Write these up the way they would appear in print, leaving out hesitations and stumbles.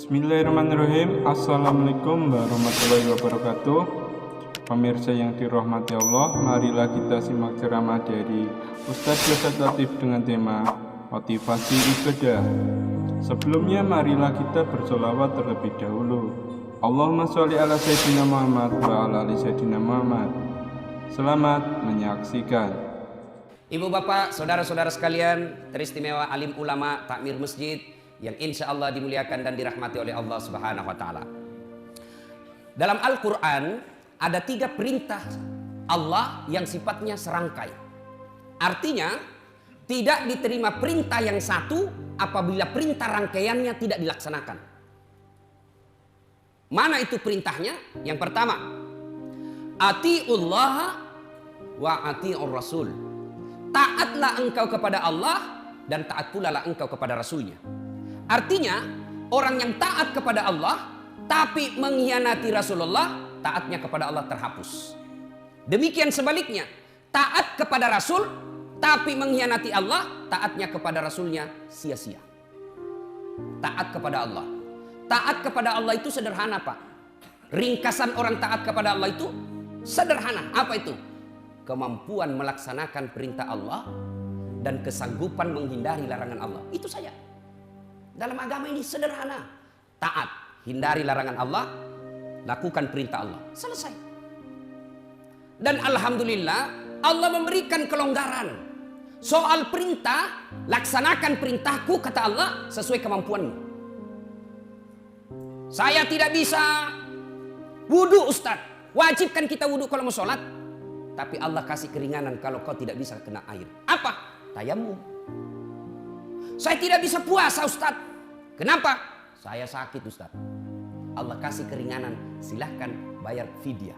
Bismillahirrahmanirrahim. Assalamualaikum warahmatullahi wabarakatuh. Pemirsa yang dirahmati Allah, marilah kita simak ceramah dari Ustadz Yosef Latif dengan tema motivasi ibadah. Sebelumnya marilah kita bersolawat terlebih dahulu. Allahumma sholli ala Sayyidina Muhammad wa ala ali Sayyidina Muhammad. Selamat menyaksikan. Ibu bapak, saudara-saudara sekalian, teristimewa alim ulama takmir masjid yang insya Allah dimuliakan dan dirahmati oleh Allah Subhanahu wa Ta'ala. Dalam Al-Quran ada 3 perintah Allah yang sifatnya serangkai. Artinya tidak diterima perintah yang satu apabila perintah rangkaiannya tidak dilaksanakan. Mana itu perintahnya? Yang pertama, atiullaha wa atiur rasul. Taatlah engkau kepada Allah dan taat pula lah engkau kepada Rasulnya. Artinya orang yang taat kepada Allah tapi mengkhianati Rasulullah, taatnya kepada Allah terhapus. Demikian sebaliknya, taat kepada Rasul tapi mengkhianati Allah, taatnya kepada Rasulnya sia-sia. Taat kepada Allah. Taat kepada Allah itu sederhana, Pak. Ringkasan orang taat kepada Allah itu sederhana. Apa itu? Kemampuan melaksanakan perintah Allah dan kesanggupan menghindari larangan Allah. Itu saja. Dalam agama ini sederhana. Taat, hindari larangan Allah, lakukan perintah Allah. Selesai. Dan alhamdulillah Allah memberikan kelonggaran. Soal perintah, laksanakan perintahku kata Allah sesuai kemampuanmu. Saya tidak bisa wudu, Ustaz. Wajibkan kita wudu kalau mau sholat. Tapi Allah kasih keringanan kalau kau tidak bisa kena air. Apa? Tayamum. Saya tidak bisa puasa, Ustaz. Kenapa? Saya sakit, Ustaz. Allah kasih keringanan. Silahkan bayar fidyah.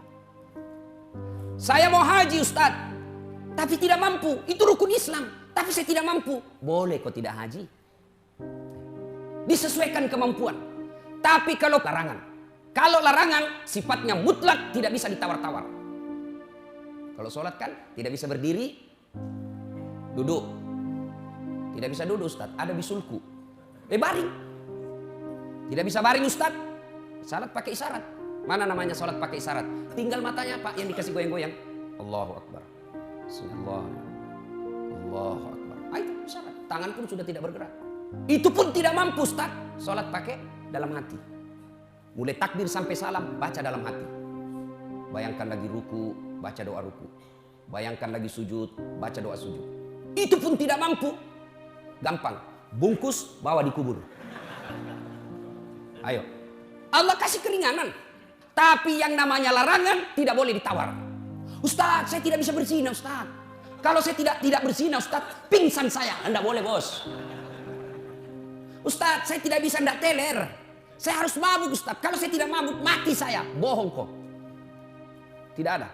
Saya mau haji, Ustaz. Tapi tidak mampu. Itu rukun Islam. Tapi saya tidak mampu. Boleh kau tidak haji. Disesuaikan kemampuan. Tapi kalau larangan. Kalau larangan sifatnya mutlak, tidak bisa ditawar-tawar. Kalau sholat kan tidak bisa berdiri. Duduk. Tidak bisa duduk, Ustaz. Ada bisulku. Baring. Tidak bisa baring, Ustaz. Salat pakai isyarat. Mana namanya salat pakai isyarat? Tinggal matanya, Pak, yang dikasih goyang-goyang. Allahu Akbar. Bismillah. Allahu Akbar. Itu isyarat. Tangan pun sudah tidak bergerak. Itu pun tidak mampu, Ustaz. Salat pakai dalam hati. Mulai takbir sampai salam, baca dalam hati. Bayangkan lagi ruku, baca doa ruku. Bayangkan lagi sujud, baca doa sujud. Itu pun tidak mampu. Gampang. Bungkus, bawa dikubur. Ayo. Allah kasih keringanan. Tapi yang namanya larangan tidak boleh ditawar. Ustaz, saya tidak bisa berzina, Ustaz. Kalau saya tidak berzina, Ustaz, pingsan saya. Anda boleh, bos. Ustaz, saya tidak bisa ndak teler. Saya harus mabuk, Ustaz. Kalau saya tidak mabuk, mati saya. Bohong kok. Tidak ada.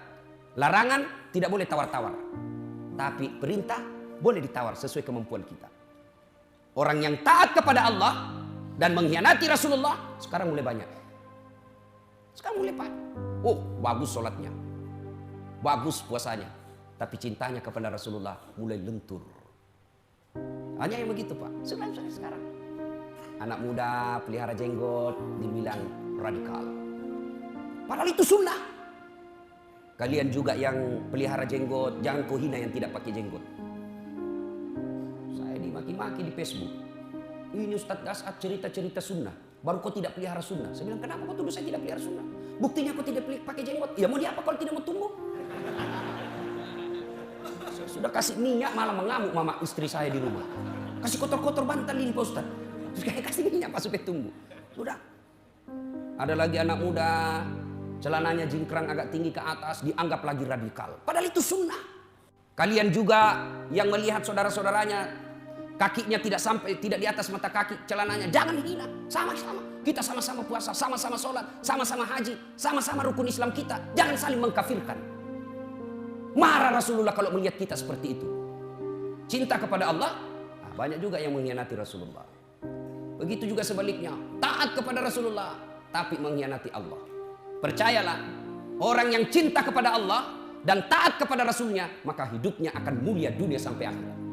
Larangan tidak boleh tawar-tawar. Tapi perintah boleh ditawar sesuai kemampuan kita. Orang yang taat kepada Allah dan mengkhianati Rasulullah sekarang mulai banyak. Sekarang mulai banyak. Oh, bagus sholatnya. Bagus puasanya. Tapi cintanya kepada Rasulullah mulai lentur. Hanya yang begitu, Pak. Sekarang. Anak muda pelihara jenggot dibilang radikal. Padahal itu sunnah. Kalian juga yang pelihara jenggot, jangan kau hina yang tidak pakai jenggot. Saya dimaki-maki di Facebook. Ini Ustadz Dasat cerita-cerita sunnah. Baru kau tidak pelihara sunnah. Saya bilang, kenapa kau tuduh saya tidak pelihara sunnah? Buktinya kau tidak pakai jenggot. Ya mau diapa kalau tidak mau tumbuh? Saya sudah kasih minyak malah mengamuk mama istri saya di rumah. Kasih kotor-kotor bantal ini Pak Ustadz. Terus kayak kasih minyak Pak supaya tumbuh. Sudah. Ada lagi anak muda. Celananya jingkrang agak tinggi ke atas. Dianggap lagi radikal. Padahal itu sunnah. Kalian juga yang melihat saudara-saudaranya. Kakinya tidak sampai, tidak di atas mata kaki, celananya. Jangan hina, sama-sama. Kita sama-sama puasa, sama-sama sholat, sama-sama haji, sama-sama rukun Islam kita. Jangan saling mengkafirkan. Marah Rasulullah kalau melihat kita seperti itu. Cinta kepada Allah, banyak juga yang mengkhianati Rasulullah. Begitu juga sebaliknya. Taat kepada Rasulullah, tapi mengkhianati Allah. Percayalah, orang yang cinta kepada Allah dan taat kepada Rasulnya, maka hidupnya akan mulia dunia sampai akhirat.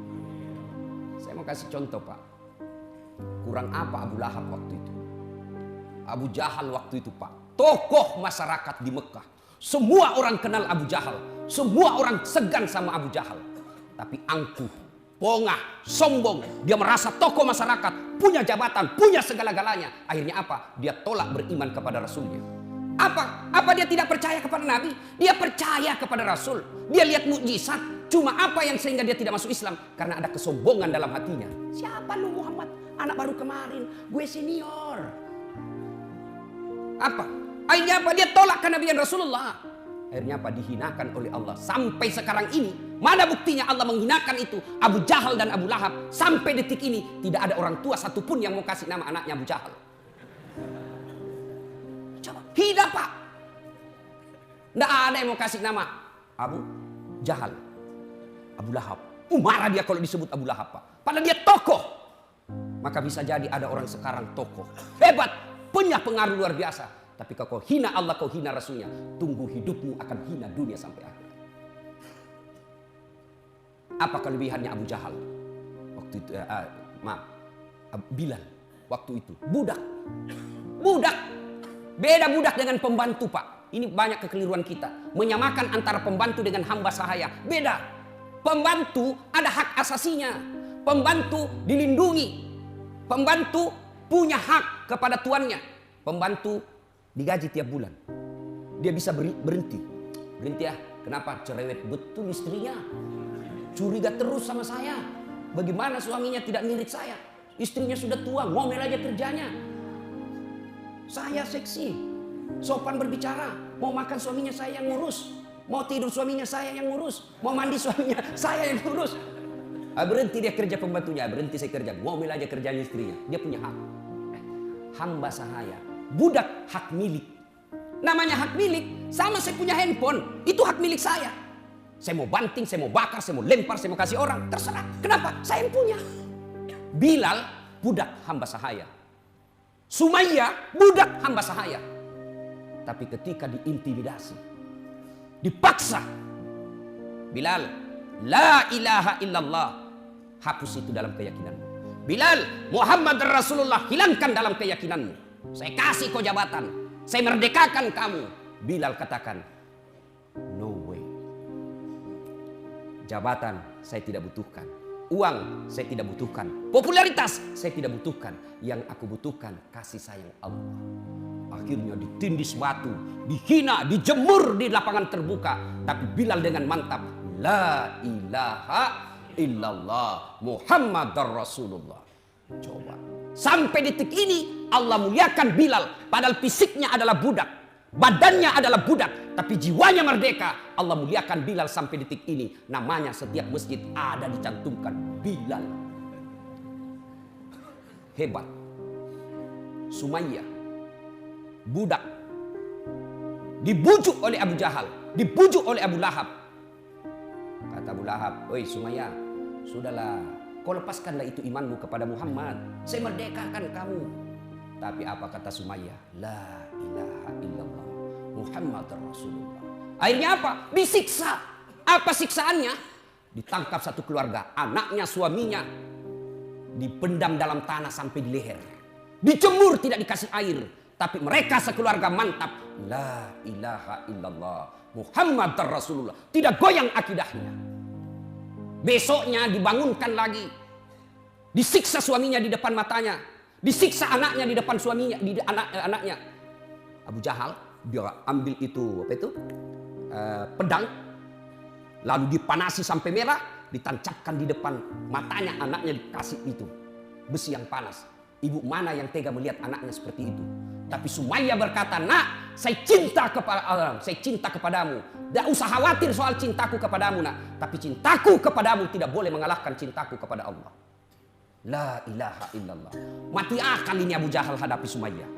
Saya mau kasih contoh, Pak. Kurang apa Abu Lahab waktu itu? Abu Jahal waktu itu Pak, tokoh masyarakat di Mekah. Semua orang kenal Abu Jahal. Semua orang segan sama Abu Jahal. Tapi angkuh, pongah, sombong. Dia merasa tokoh masyarakat, punya jabatan, punya segala-galanya. Akhirnya apa? Dia tolak beriman kepada Rasulnya. Apa dia tidak percaya kepada Nabi? Dia percaya kepada Rasul. Dia lihat mukjizat. Cuma apa yang sehingga dia tidak masuk Islam? Karena ada kesombongan dalam hatinya. Siapa lu Muhammad? Anak baru kemarin. Gue senior. Apa? Akhirnya apa? Dia tolak kenabian Rasulullah. Akhirnya apa? Dihinakan oleh Allah. Sampai sekarang ini. Mana buktinya Allah menghinakan itu? Abu Jahal dan Abu Lahab. Sampai detik ini. Tidak ada orang tua satupun yang mau kasih nama anaknya Abu Jahal. Coba. Hina Pak. Tidak ada yang mau kasih nama Abu Jahal. Abu Lahab. Marah dia kalau disebut Abu Lahab Pak. Padahal dia tokoh. Maka bisa jadi ada orang sekarang tokoh. Hebat. Punya pengaruh luar biasa. Tapi kalau kau hina Allah, kau hina Rasulnya. Tunggu hidupmu akan hina dunia sampai akhir. Apa kelebihannya Abu Jahal? Waktu itu, Bilal. Waktu itu. Budak. Budak. Beda budak dengan pembantu Pak. Ini banyak kekeliruan kita. Menyamakan antara pembantu dengan hamba sahaya. Beda. Pembantu ada hak asasinya. Pembantu dilindungi. Pembantu punya hak kepada tuannya. Pembantu digaji tiap bulan. Dia bisa berhenti. Berhenti ya. Kenapa? Cerewet betul istrinya. Curiga terus sama saya. Bagaimana suaminya tidak mirip saya? Istrinya sudah tua, ngomel aja kerjanya. Saya seksi. Sopan berbicara. Mau makan suaminya saya yang ngurus. Mau tidur suaminya saya yang ngurus. Mau mandi suaminya saya yang ngurus. Berhenti dia kerja pembantunya. Berhenti saya kerja. Ngomel aja kerjanya istrinya. Dia punya hak. Hamba sahaya. Budak hak milik. Namanya hak milik. Sama saya punya handphone. Itu hak milik saya. Saya mau banting, saya mau bakar, saya mau lempar, saya mau kasih orang. Terserah. Kenapa? Saya yang punya. Bilal budak hamba sahaya. Sumayyah budak hamba sahaya. Tapi ketika diintimidasi, dipaksa, Bilal, la ilaha illallah, hapus itu dalam keyakinanmu. Bilal, Muhammad Rasulullah, hilangkan dalam keyakinanmu. Saya kasih kau jabatan, saya merdekakan kamu. Bilal katakan, no way. Jabatan saya tidak butuhkan. Uang saya tidak butuhkan. Popularitas saya tidak butuhkan. Yang aku butuhkan kasih sayang Allah. Akhirnya ditindis batu, dihina, dijemur di lapangan terbuka. Tapi Bilal dengan mantap, la ilaha illallah Muhammadar Rasulullah. Coba. Sampai detik ini Allah muliakan Bilal. Padahal fisiknya adalah budak. Badannya adalah budak. Tapi jiwanya merdeka. Allah muliakan Bilal sampai detik ini. Namanya setiap masjid ada dicantumkan Bilal. Hebat. Sumayyah. Budak. Dibujuk oleh Abu Jahal. Dibujuk oleh Abu Lahab. Kata Abu Lahab, oi Sumayyah, sudahlah. Kau lepaskanlah itu imanmu kepada Muhammad. Saya merdekakan kamu. Tapi apa kata Sumayyah? La ilaha illallah Muhammad Rasulullah. Akhirnya apa? Disiksa. Apa siksaannya? Ditangkap satu keluarga. Anaknya, suaminya. Dipendam dalam tanah sampai di leher. Dijemur, tidak dikasih air. Tapi mereka sekeluarga mantap. La ilaha illallah Muhammad Rasulullah. Tidak goyang akidahnya. Besoknya dibangunkan lagi. Disiksa suaminya di depan matanya. Disiksa anaknya di depan suaminya, di anaknya. Abu Jahal dia ambil itu pedang, lalu dipanasi sampai merah, ditancapkan di depan matanya anaknya, dikasih itu besi yang panas. Ibu mana yang tega melihat anaknya seperti itu? Tapi Sumayyah berkata, nak, saya cinta kepadamu. Tidak usah khawatir soal cintaku kepadamu, nak. Tapi cintaku kepadamu tidak boleh mengalahkan cintaku kepada Allah. La ilaha illallah. Mati akal ini Abu Jahal hadapi Sumayyah.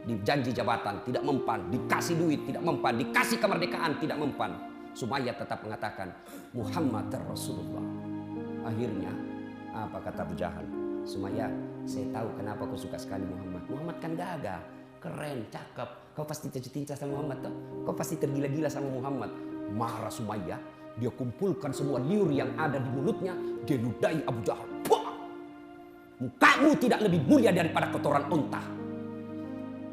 Dijanji jabatan, tidak mempan. Dikasih duit, tidak mempan. Dikasih kemerdekaan, tidak mempan. Sumayyah tetap mengatakan, Muhammad Rasulullah. Akhirnya, apa kata Abu Jahal? Sumayyah, saya tahu kenapa kau suka sekali Muhammad. Muhammad kan gagah, keren, cakep. Kau pasti tercinta sama Muhammad toh? Kau pasti tergila-gila sama Muhammad. Marah Sumayyah, dia kumpulkan semua liur yang ada di mulutnya, dia ludahi Abu Jahal. Puh! Mukamu tidak lebih mulia daripada kotoran unta.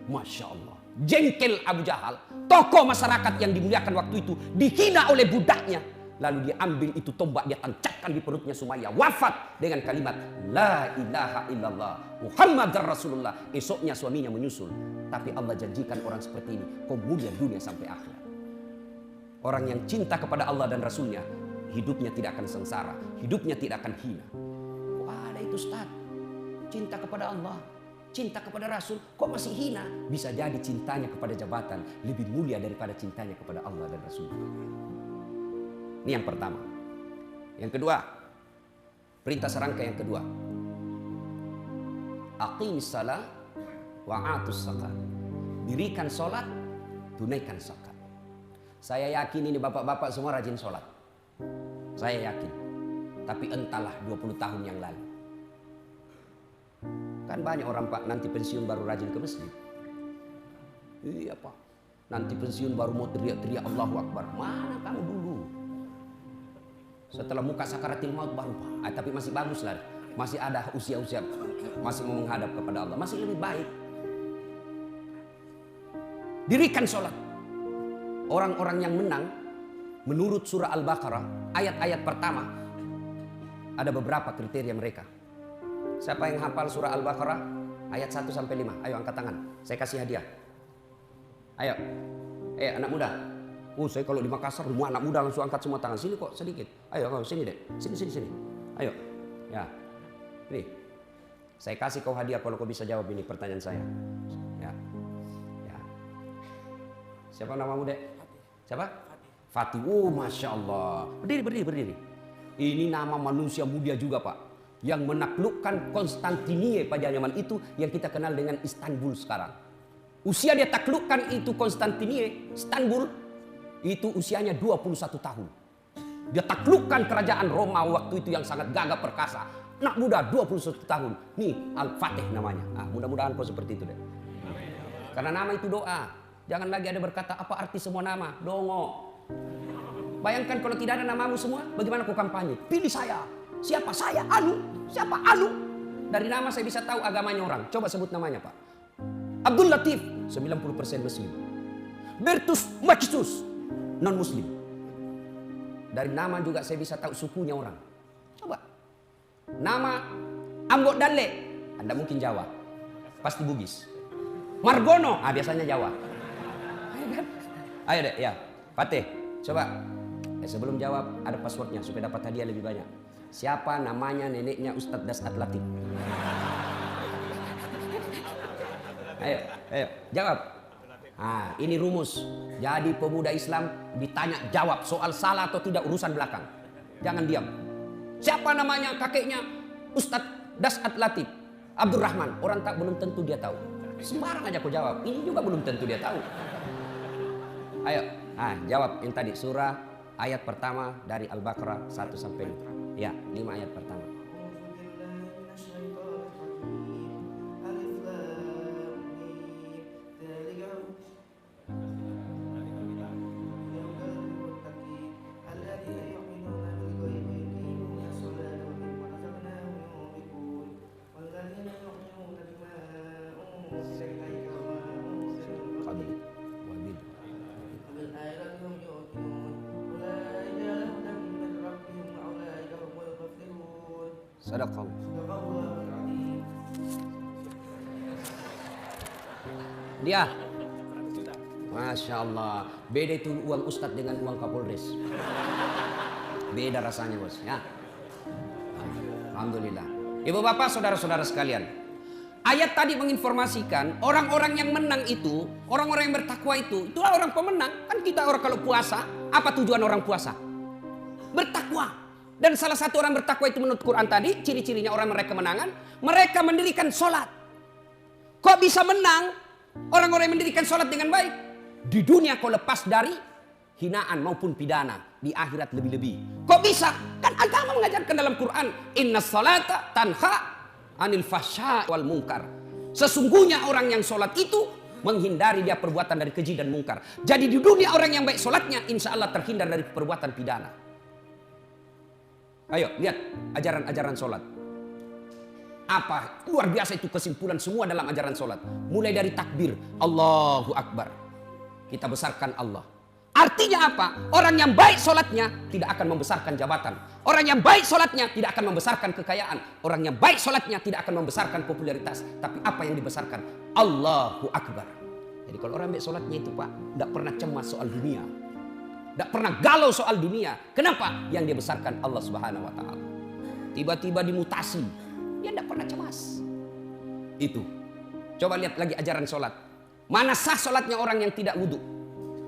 Masya Allah. Jengkel Abu Jahal, tokoh masyarakat yang dimuliakan waktu itu, dihina oleh budaknya. Lalu dia ambil itu tombak, dia tancapkan di perutnya Sumayyah. Wafat dengan kalimat La ilaha illallah Muhammadar Rasulullah. Esoknya suaminya menyusul. Tapi Allah janjikan orang seperti ini kemudian dunia sampai akhirat. Orang yang cinta kepada Allah dan Rasulnya, hidupnya tidak akan sengsara, hidupnya tidak akan hina. Wah, ada itu Ustaz, cinta kepada Allah, cinta kepada Rasul, kok masih hina? Bisa jadi cintanya kepada jabatan lebih mulia daripada cintanya kepada Allah dan Rasul. Ini yang pertama. Yang kedua, perintah serangka yang kedua. Aqimis salat wa atus zakat. Dirikan sholat, tunaikan zakat. Saya yakin ini bapak-bapak semua rajin sholat. Saya yakin. Tapi entahlah 20 tahun yang lalu. Kan banyak orang Pak nanti pensiun baru rajin ke masjid. Iya Pak. Nanti pensiun baru mau teriak-teriak Allahu Akbar. Mana kamu dulu? Setelah muka sakaratil maut baru Pak. Tapi masih bagus lah. Masih ada usia-usia. Masih mau menghadap kepada Allah. Masih lebih baik. Dirikan sholat. Orang-orang yang menang menurut surah Al-Baqarah ayat-ayat pertama ada beberapa kriteria mereka. Siapa yang hafal surah Al-Baqarah ayat 1 sampai 5? Ayo angkat tangan. Saya kasih hadiah. Ayo. Anak muda. Saya kalau di Makassar semua anak muda langsung angkat semua tangan. Sini kok sedikit. Ayo sini deh. Sini. Ayo. Ya. Ini. Saya kasih kau hadiah kalau kau bisa jawab ini pertanyaan saya. Ya. Siapa namamu, Dek? Siapa? Fatih. Oh, Masya Allah. Berdiri. Ini nama manusia mulia juga, Pak. Yang menaklukkan Konstantinia pada zaman itu yang kita kenal dengan Istanbul sekarang. Usia dia taklukkan itu Konstantinia, Istanbul, itu usianya 21 tahun. Dia taklukkan kerajaan Roma waktu itu yang sangat gagah perkasa. Anak muda 21 tahun. Nih Al-Fatih namanya. Mudah-mudahan kau seperti itu deh. Karena nama itu doa. Jangan lagi ada berkata apa arti semua nama. Dongo. Bayangkan kalau tidak ada namamu semua, bagaimana kau kampanye? Pilih saya. Siapa saya? Anu. Siapa? Anu. Dari nama saya bisa tahu agamanya orang. Coba sebut namanya Pak. Abdul Latif 90% Muslim. Bertus Mactus non Muslim. Dari nama juga saya bisa tahu sukunya orang. Coba. Nama Ambok Dalle, Anda mungkin Jawa. Pasti Bugis. Margono, biasanya Jawa. Ayo deh, ya. Fatih, coba. Sebelum jawab ada passwordnya supaya dapat hadiah lebih banyak. Siapa namanya neneknya Ustadz Dasat Latif? Ayo, jawab. Ini rumus. Jadi pemuda Islam ditanya jawab soal salah atau tidak urusan belakang. Jangan diam. Siapa namanya kakeknya Ustadz Dasat Latif? Abdurrahman. Orang tak belum tentu dia tahu. Sembarang aja kau jawab. Ini juga belum tentu dia tahu. Ayo, jawab yang tadi surah ayat pertama dari Al-Baqarah 1 sampai 5. Ya, 5 ayat pertama. Sadaqallah. Dia. Masya Allah. Beda itu uang Ustadz dengan uang Kapolres. Beda rasanya bos. Ya. Alhamdulillah. Ibu bapak saudara-saudara sekalian. Ayat tadi menginformasikan orang-orang yang menang itu, orang-orang yang bertakwa itulah orang pemenang. Kan kita orang kalau puasa, apa tujuan orang puasa? Bertakwa. Dan salah satu orang bertakwa itu menurut Quran tadi, ciri-cirinya orang mereka kemenangan, mereka mendirikan sholat. Kok bisa menang? Orang-orang yang mendirikan sholat dengan baik. Di dunia kau lepas dari hinaan maupun pidana. Di akhirat lebih-lebih. Kok bisa? Kan agama mengajarkan dalam Quran. Inna sholata tanha anil fahsya wal munkar. Sesungguhnya orang yang sholat itu menghindari dia perbuatan dari keji dan mungkar. Jadi di dunia orang yang baik sholatnya, insya Allah terhindar dari perbuatan pidana. Ayo lihat ajaran-ajaran sholat. Apa? Luar biasa itu kesimpulan semua dalam ajaran sholat. Mulai dari takbir, Allahu Akbar. Kita besarkan Allah. Artinya apa? Orang yang baik sholatnya tidak akan membesarkan jabatan. Orang yang baik sholatnya tidak akan membesarkan kekayaan. Orang yang baik sholatnya tidak akan membesarkan popularitas. Tapi apa yang dibesarkan? Allahu Akbar. Jadi kalau orang baik sholatnya itu Pak, tidak pernah cemas soal dunia. Tidak pernah galau soal dunia. Kenapa? Yang dia besarkan Allah Subhanahu wa Ta'ala. Tiba-tiba dimutasi, dia tidak pernah cemas. Itu. Coba lihat lagi ajaran sholat. Mana sah sholatnya orang yang tidak wudhu?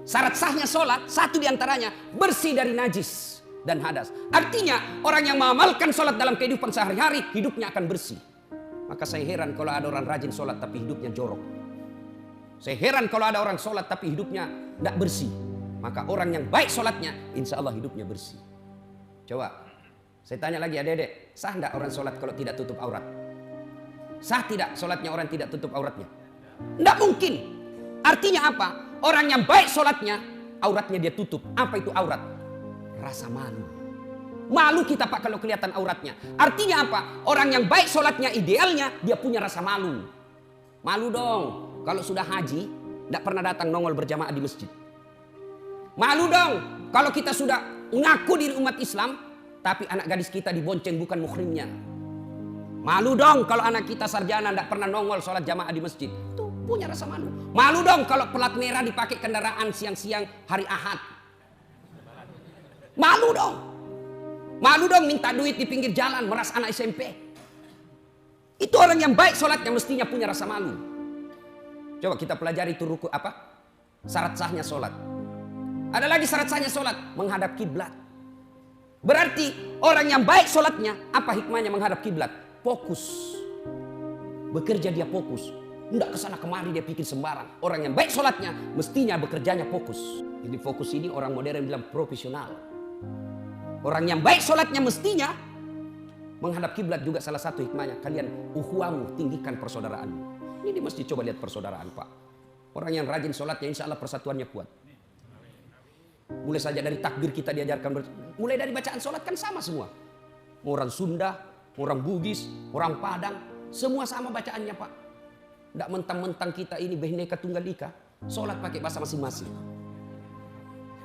Syarat sahnya sholat, satu diantaranya bersih dari najis dan hadas. Artinya orang yang mengamalkan sholat dalam kehidupan sehari-hari, hidupnya akan bersih. Maka saya heran kalau ada orang rajin sholat tapi hidupnya jorok. Saya heran kalau ada orang sholat tapi hidupnya tidak bersih. Maka orang yang baik sholatnya, insya Allah hidupnya bersih. Coba, saya tanya lagi adik-adik, sah tidak orang sholat kalau tidak tutup aurat? Sah tidak sholatnya orang tidak tutup auratnya? Tidak mungkin. Artinya apa? Orang yang baik sholatnya, auratnya dia tutup. Apa itu aurat? Rasa malu. Malu kita Pak kalau kelihatan auratnya. Artinya apa? Orang yang baik sholatnya idealnya, dia punya rasa malu. Malu dong. Kalau sudah haji, tidak pernah datang nongol berjamaah di masjid. Malu dong. Kalau kita sudah ngaku diri umat Islam, tapi anak gadis kita dibonceng bukan muhrimnya. Malu dong kalau anak kita sarjana tidak pernah nongol sholat jamaah di masjid. Itu punya rasa malu. Malu dong kalau pelat merah dipakai kendaraan siang-siang hari Ahad. Malu dong. Malu dong minta duit di pinggir jalan meras anak SMP. Itu orang yang baik sholatnya mestinya punya rasa malu. Coba kita pelajari itu ruku apa? Syarat sahnya sholat. Ada lagi syarat sahnya sholat, menghadap kiblat. Berarti orang yang baik sholatnya, apa hikmahnya menghadap kiblat? Fokus. Bekerja dia fokus. Tidak kesana kemari dia pikir sembarang. Orang yang baik sholatnya mestinya bekerjanya fokus. Jadi fokus ini orang modern bilang profesional. Orang yang baik sholatnya mestinya menghadap kiblat juga salah satu hikmahnya. Kalian ukhuwamu, tinggikan persaudaraanmu. Ini di masjid coba lihat persaudaraan Pak. Orang yang rajin sholatnya insya Allah persatuannya kuat. Mulai saja dari takbir kita diajarkan. Mulai dari bacaan sholat kan sama semua. Orang Sunda, orang Bugis, orang Padang. Semua sama bacaannya Pak. Tidak mentang-mentang kita ini Bhinneka Tunggal Ika. Sholat pakai bahasa masing-masing.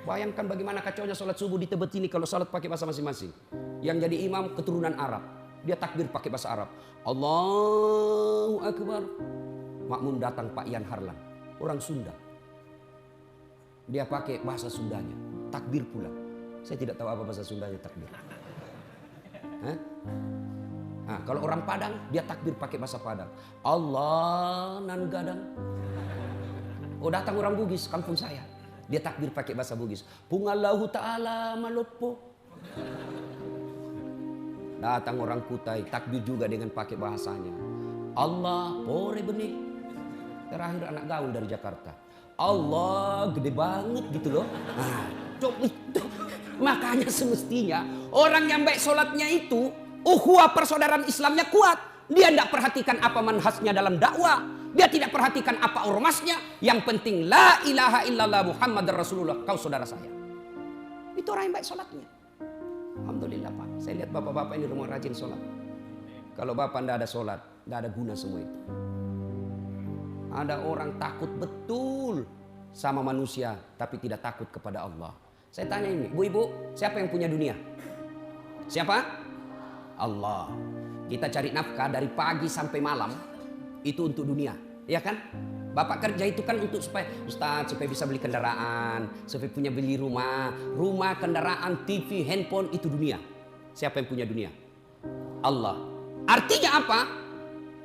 Bayangkan bagaimana kacaunya sholat subuh di Tebet ini kalau sholat pakai bahasa masing-masing. Yang jadi imam keturunan Arab. Dia takbir pakai bahasa Arab. Allahu Akbar. Makmum datang Pak Ian Harlan. Orang Sunda. Dia pakai bahasa Sundanya. Takbir pula. Saya tidak tahu apa bahasa Sundanya takbir. Hah? Nah, kalau orang Padang, dia takbir pakai bahasa Padang. Allah nan gadang. Oh datang orang Bugis, kampung saya. Dia takbir pakai bahasa Bugis. Pungallahu ta'ala malopo. Datang orang Kutai, takbir juga dengan pakai bahasanya. Allah pore benih. Terakhir anak gaul dari Jakarta. Allah gede banget gitu loh. Nah, coba itu. Makanya semestinya orang yang baik sholatnya itu, ukhuwah persaudaraan Islamnya kuat. Dia tidak perhatikan apa manhajnya dalam dakwah. Dia tidak perhatikan apa ormasnya. Yang penting la ilaha illallah Muhammad Rasulullah. Kau saudara saya. Itu orang yang baik sholatnya. Alhamdulillah Pak. Saya lihat bapak-bapak ini rumah rajin sholat. Kalau bapak tidak ada sholat, tidak ada guna semua itu. Ada orang takut betul sama manusia, tapi tidak takut kepada Allah. Saya tanya ini, ibu-ibu, siapa yang punya dunia? Siapa? Allah. Kita cari nafkah dari pagi sampai malam, itu untuk dunia, ya kan? Bapak kerja itu kan untuk supaya Ustaz, supaya bisa beli kendaraan, supaya punya beli rumah, kendaraan, TV, handphone, itu dunia. Siapa yang punya dunia? Allah. Artinya apa?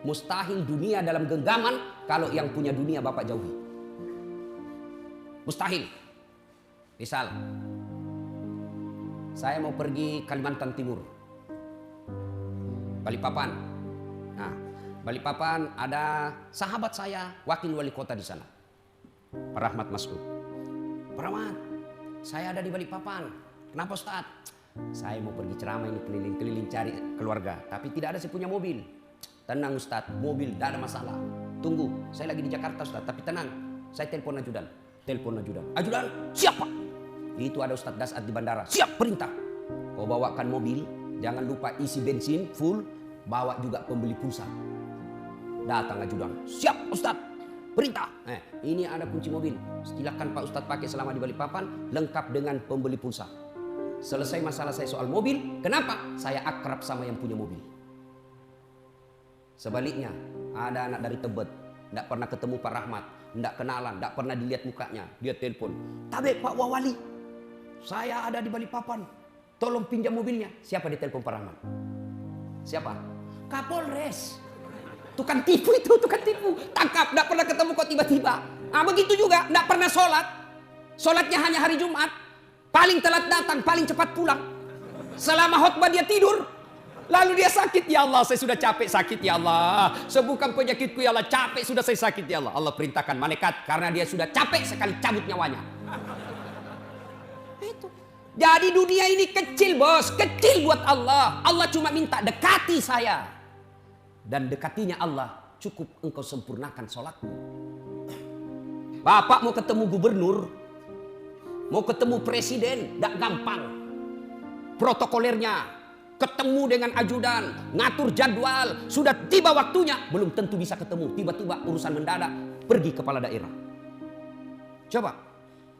Mustahil dunia dalam genggaman kalau yang punya dunia Bapak jauhi. Mustahil. Misal, saya mau pergi Kalimantan Timur, Balikpapan. Nah, Balikpapan ada sahabat saya, wakil wali kota di sana, Pak Rahmat Masud. Pak Rahmat, saya ada di Balikpapan. Kenapa Ustaz? Saya mau pergi ceramah ini keliling-keliling cari keluarga, tapi tidak ada saya punya mobil. Tenang Ustaz, mobil tidak ada masalah. Tunggu, saya lagi di Jakarta Ustaz, tapi tenang. Saya telepon ajudan. Ajudan, siapa? Itu ada Ustaz Dasat di bandara. Siap, perintah. Kau bawakan mobil, jangan lupa isi bensin full, bawa juga pembeli pulsa. Datang ajudan, siap Ustadz, perintah. Ini ada kunci mobil, silakan Pak Ustadz pakai selama di Balikpapan, lengkap dengan pembeli pulsa. Selesai masalah saya soal mobil, kenapa? Saya akrab sama yang punya mobil. Sebaliknya, ada anak dari Tebet, tidak pernah ketemu Pak Rahmat, tidak kenalan, tidak pernah dilihat mukanya, dia telepon, "Tabe Pak Wawali, saya ada di Balikpapan, tolong pinjam mobilnya." Siapa dia telepon Pak Rahmat? Siapa? Kapolres. Tukang tipu itu, tukang tipu. Tangkap, tidak pernah ketemu kok tiba-tiba. Begitu juga, tidak pernah sholat. Sholatnya hanya hari Jumat. Paling telat datang, paling cepat pulang. Selama khutbah dia tidur. Lalu dia sakit, ya Allah saya sudah capek sakit ya Allah. Sembuhkan penyakitku ya Allah, capek sudah saya sakit ya Allah. Allah perintahkan malaikat karena dia sudah capek sekali cabut nyawanya. Itu. Jadi dunia ini kecil bos, kecil buat Allah. Allah cuma minta dekati saya. Dan dekatinya Allah, cukup engkau sempurnakan sholatmu. Bapak mau ketemu gubernur, mau ketemu presiden, tidak gampang. Protokolernya, ketemu dengan ajudan, ngatur jadwal, sudah tiba waktunya, belum tentu bisa ketemu. Tiba-tiba urusan mendadak, pergi kepala daerah. Coba,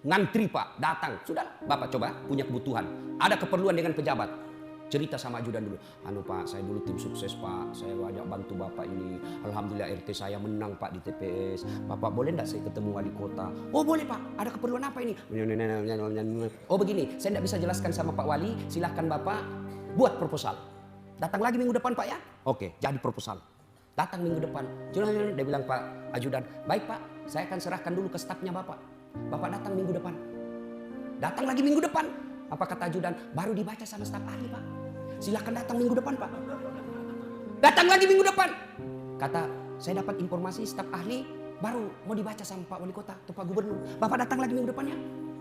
ngantri Pak, datang. Sudahlah, Bapak coba punya kebutuhan. Ada keperluan dengan pejabat. Cerita sama ajudan dulu. Pak, saya dulu tim sukses Pak. Saya banyak bantu Bapak ini. Alhamdulillah RT saya menang Pak di TPS. Bapak boleh enggak saya ketemu wali kota? Oh boleh Pak. Ada keperluan apa ini? Oh begini, saya enggak bisa jelaskan sama Pak Wali. Silahkan Bapak buat proposal. Datang lagi minggu depan Pak ya? Oke, jadi proposal. Datang minggu depan. Dia bilang Pak ajudan, baik Pak, saya akan serahkan dulu ke stafnya Bapak. Bapak datang minggu depan. Datang lagi minggu depan. Apa kata ajudan? Baru dibaca sama staf ahli Pak. Silahkan datang minggu depan Pak. Datang lagi minggu depan. Kata, saya dapat informasi staf ahli baru mau dibaca sama Pak Wali Kota atau Pak Gubernur. Bapak datang lagi minggu depannya.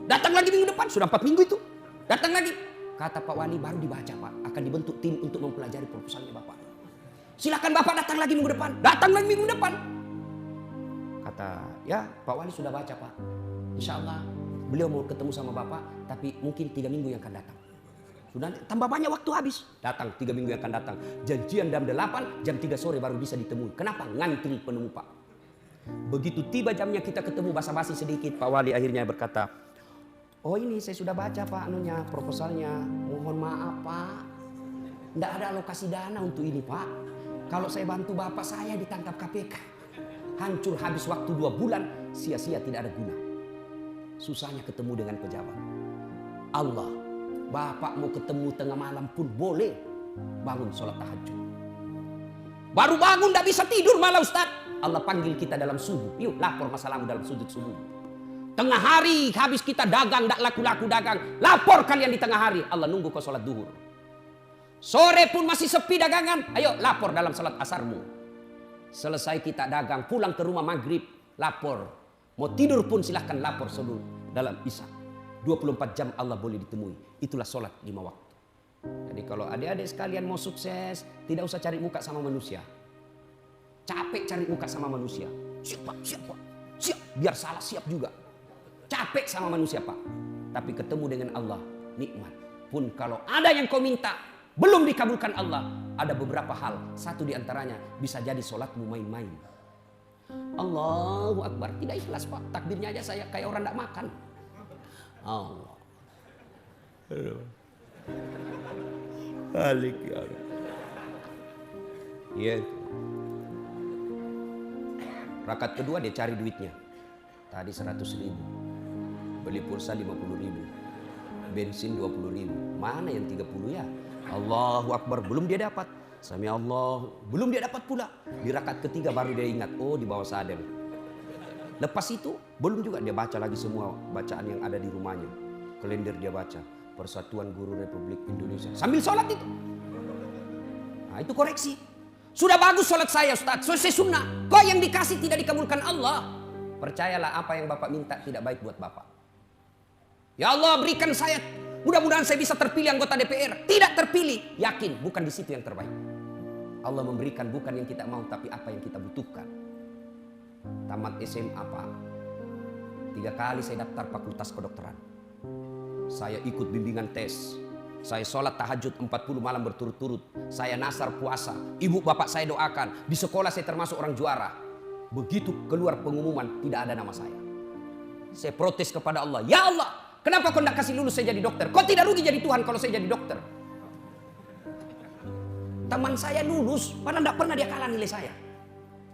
Datang lagi minggu depan. Sudah 4 minggu itu. Datang lagi. Kata Pak Wali baru dibaca Pak. Akan dibentuk tim untuk mempelajari proposalnya Bapak. Silahkan Bapak datang lagi minggu depan. Datang lagi minggu depan. Kata, ya Pak Wali sudah baca Pak. Insya Allah beliau mau ketemu sama Bapak. Tapi mungkin 3 minggu yang akan datang. Sudah tambah banyak waktu habis. Datang 3 minggu yang akan datang. Janjian jam 8, jam 3 sore baru bisa ditemui. Kenapa? Ngantri penemu Pak. Begitu tiba jamnya kita ketemu basa-basi sedikit. Pak Wali akhirnya berkata, oh ini saya sudah baca Pak proposalnya. Mohon maaf Pak. Tidak ada alokasi dana untuk ini Pak. Kalau saya bantu Bapak saya ditangkap KPK. Hancur habis waktu 2 bulan. Sia-sia tidak ada guna. Susahnya ketemu dengan pejabat. Allah, Bapak mau ketemu tengah malam pun boleh. Bangun sholat tahajud. Baru bangun tidak bisa tidur malah Ustaz. Allah panggil kita dalam subuh. Yuk lapor masalahmu dalam sujud subuh. Tengah hari habis kita dagang, tidak laku-laku dagang. Lapor kalian di tengah hari. Allah nunggu kau sholat duhur. Sore pun masih sepi dagangan. Ayo lapor dalam sholat asarmu. Selesai kita dagang, pulang ke rumah maghrib. Lapor. Mau tidur pun silahkan lapor sebelum dalam isya. 24 jam Allah boleh ditemui. Itulah sholat 5 waktu. Jadi kalau adik-adik sekalian mau sukses, tidak usah cari muka sama manusia. Capek cari muka sama manusia. Siap Pak, siap Pak. Siap, biar salah siap juga. Capek sama manusia Pak. Tapi ketemu dengan Allah, nikmat. Pun kalau ada yang kau minta, belum dikabulkan Allah. Ada beberapa hal. Satu diantaranya bisa jadi sholatmu main-main. Allahu Akbar. Tidak ikhlas Pak. Takbirnya aja saya kayak orang tidak makan. Allah. Balik ya Allah. Iya. Rakaat kedua dia cari duitnya. Tadi 100.000. Beli pulsa 50.000. Bensin 20.000. Mana yang 30 ya? Allahu Akbar. Belum dia dapat. Sami Allah. Belum dia dapat pula. Di rakaat ketiga baru dia ingat. Oh di bawah sadar. Lepas itu belum juga dia baca lagi semua bacaan yang ada di rumahnya. Kalender dia baca. Persatuan Guru Republik Indonesia. Sambil sholat itu. Nah itu koreksi. Sudah bagus sholat saya Ustaz. Selesai sunnah. Kok yang dikasih tidak dikabulkan Allah? Percayalah apa yang Bapak minta tidak baik buat Bapak. Ya Allah berikan saya. Mudah-mudahan saya bisa terpilih anggota DPR. Tidak terpilih. Yakin bukan di situ yang terbaik. Allah memberikan bukan yang kita mau tapi apa yang kita butuhkan. Tamat SMA Pak. 3 kali saya daftar fakultas kedokteran. Saya ikut bimbingan tes. Saya sholat tahajud 40 malam berturut-turut. Saya nasar puasa. Ibu bapak saya doakan. Di sekolah saya termasuk orang juara. Begitu keluar pengumuman, tidak ada nama saya. Saya protes kepada Allah. Ya Allah, kenapa kau tidak kasih lulus saya jadi dokter? Kau tidak rugi jadi Tuhan kalau saya jadi dokter? Teman saya lulus, padahal tidak pernah dia kalah nilai saya.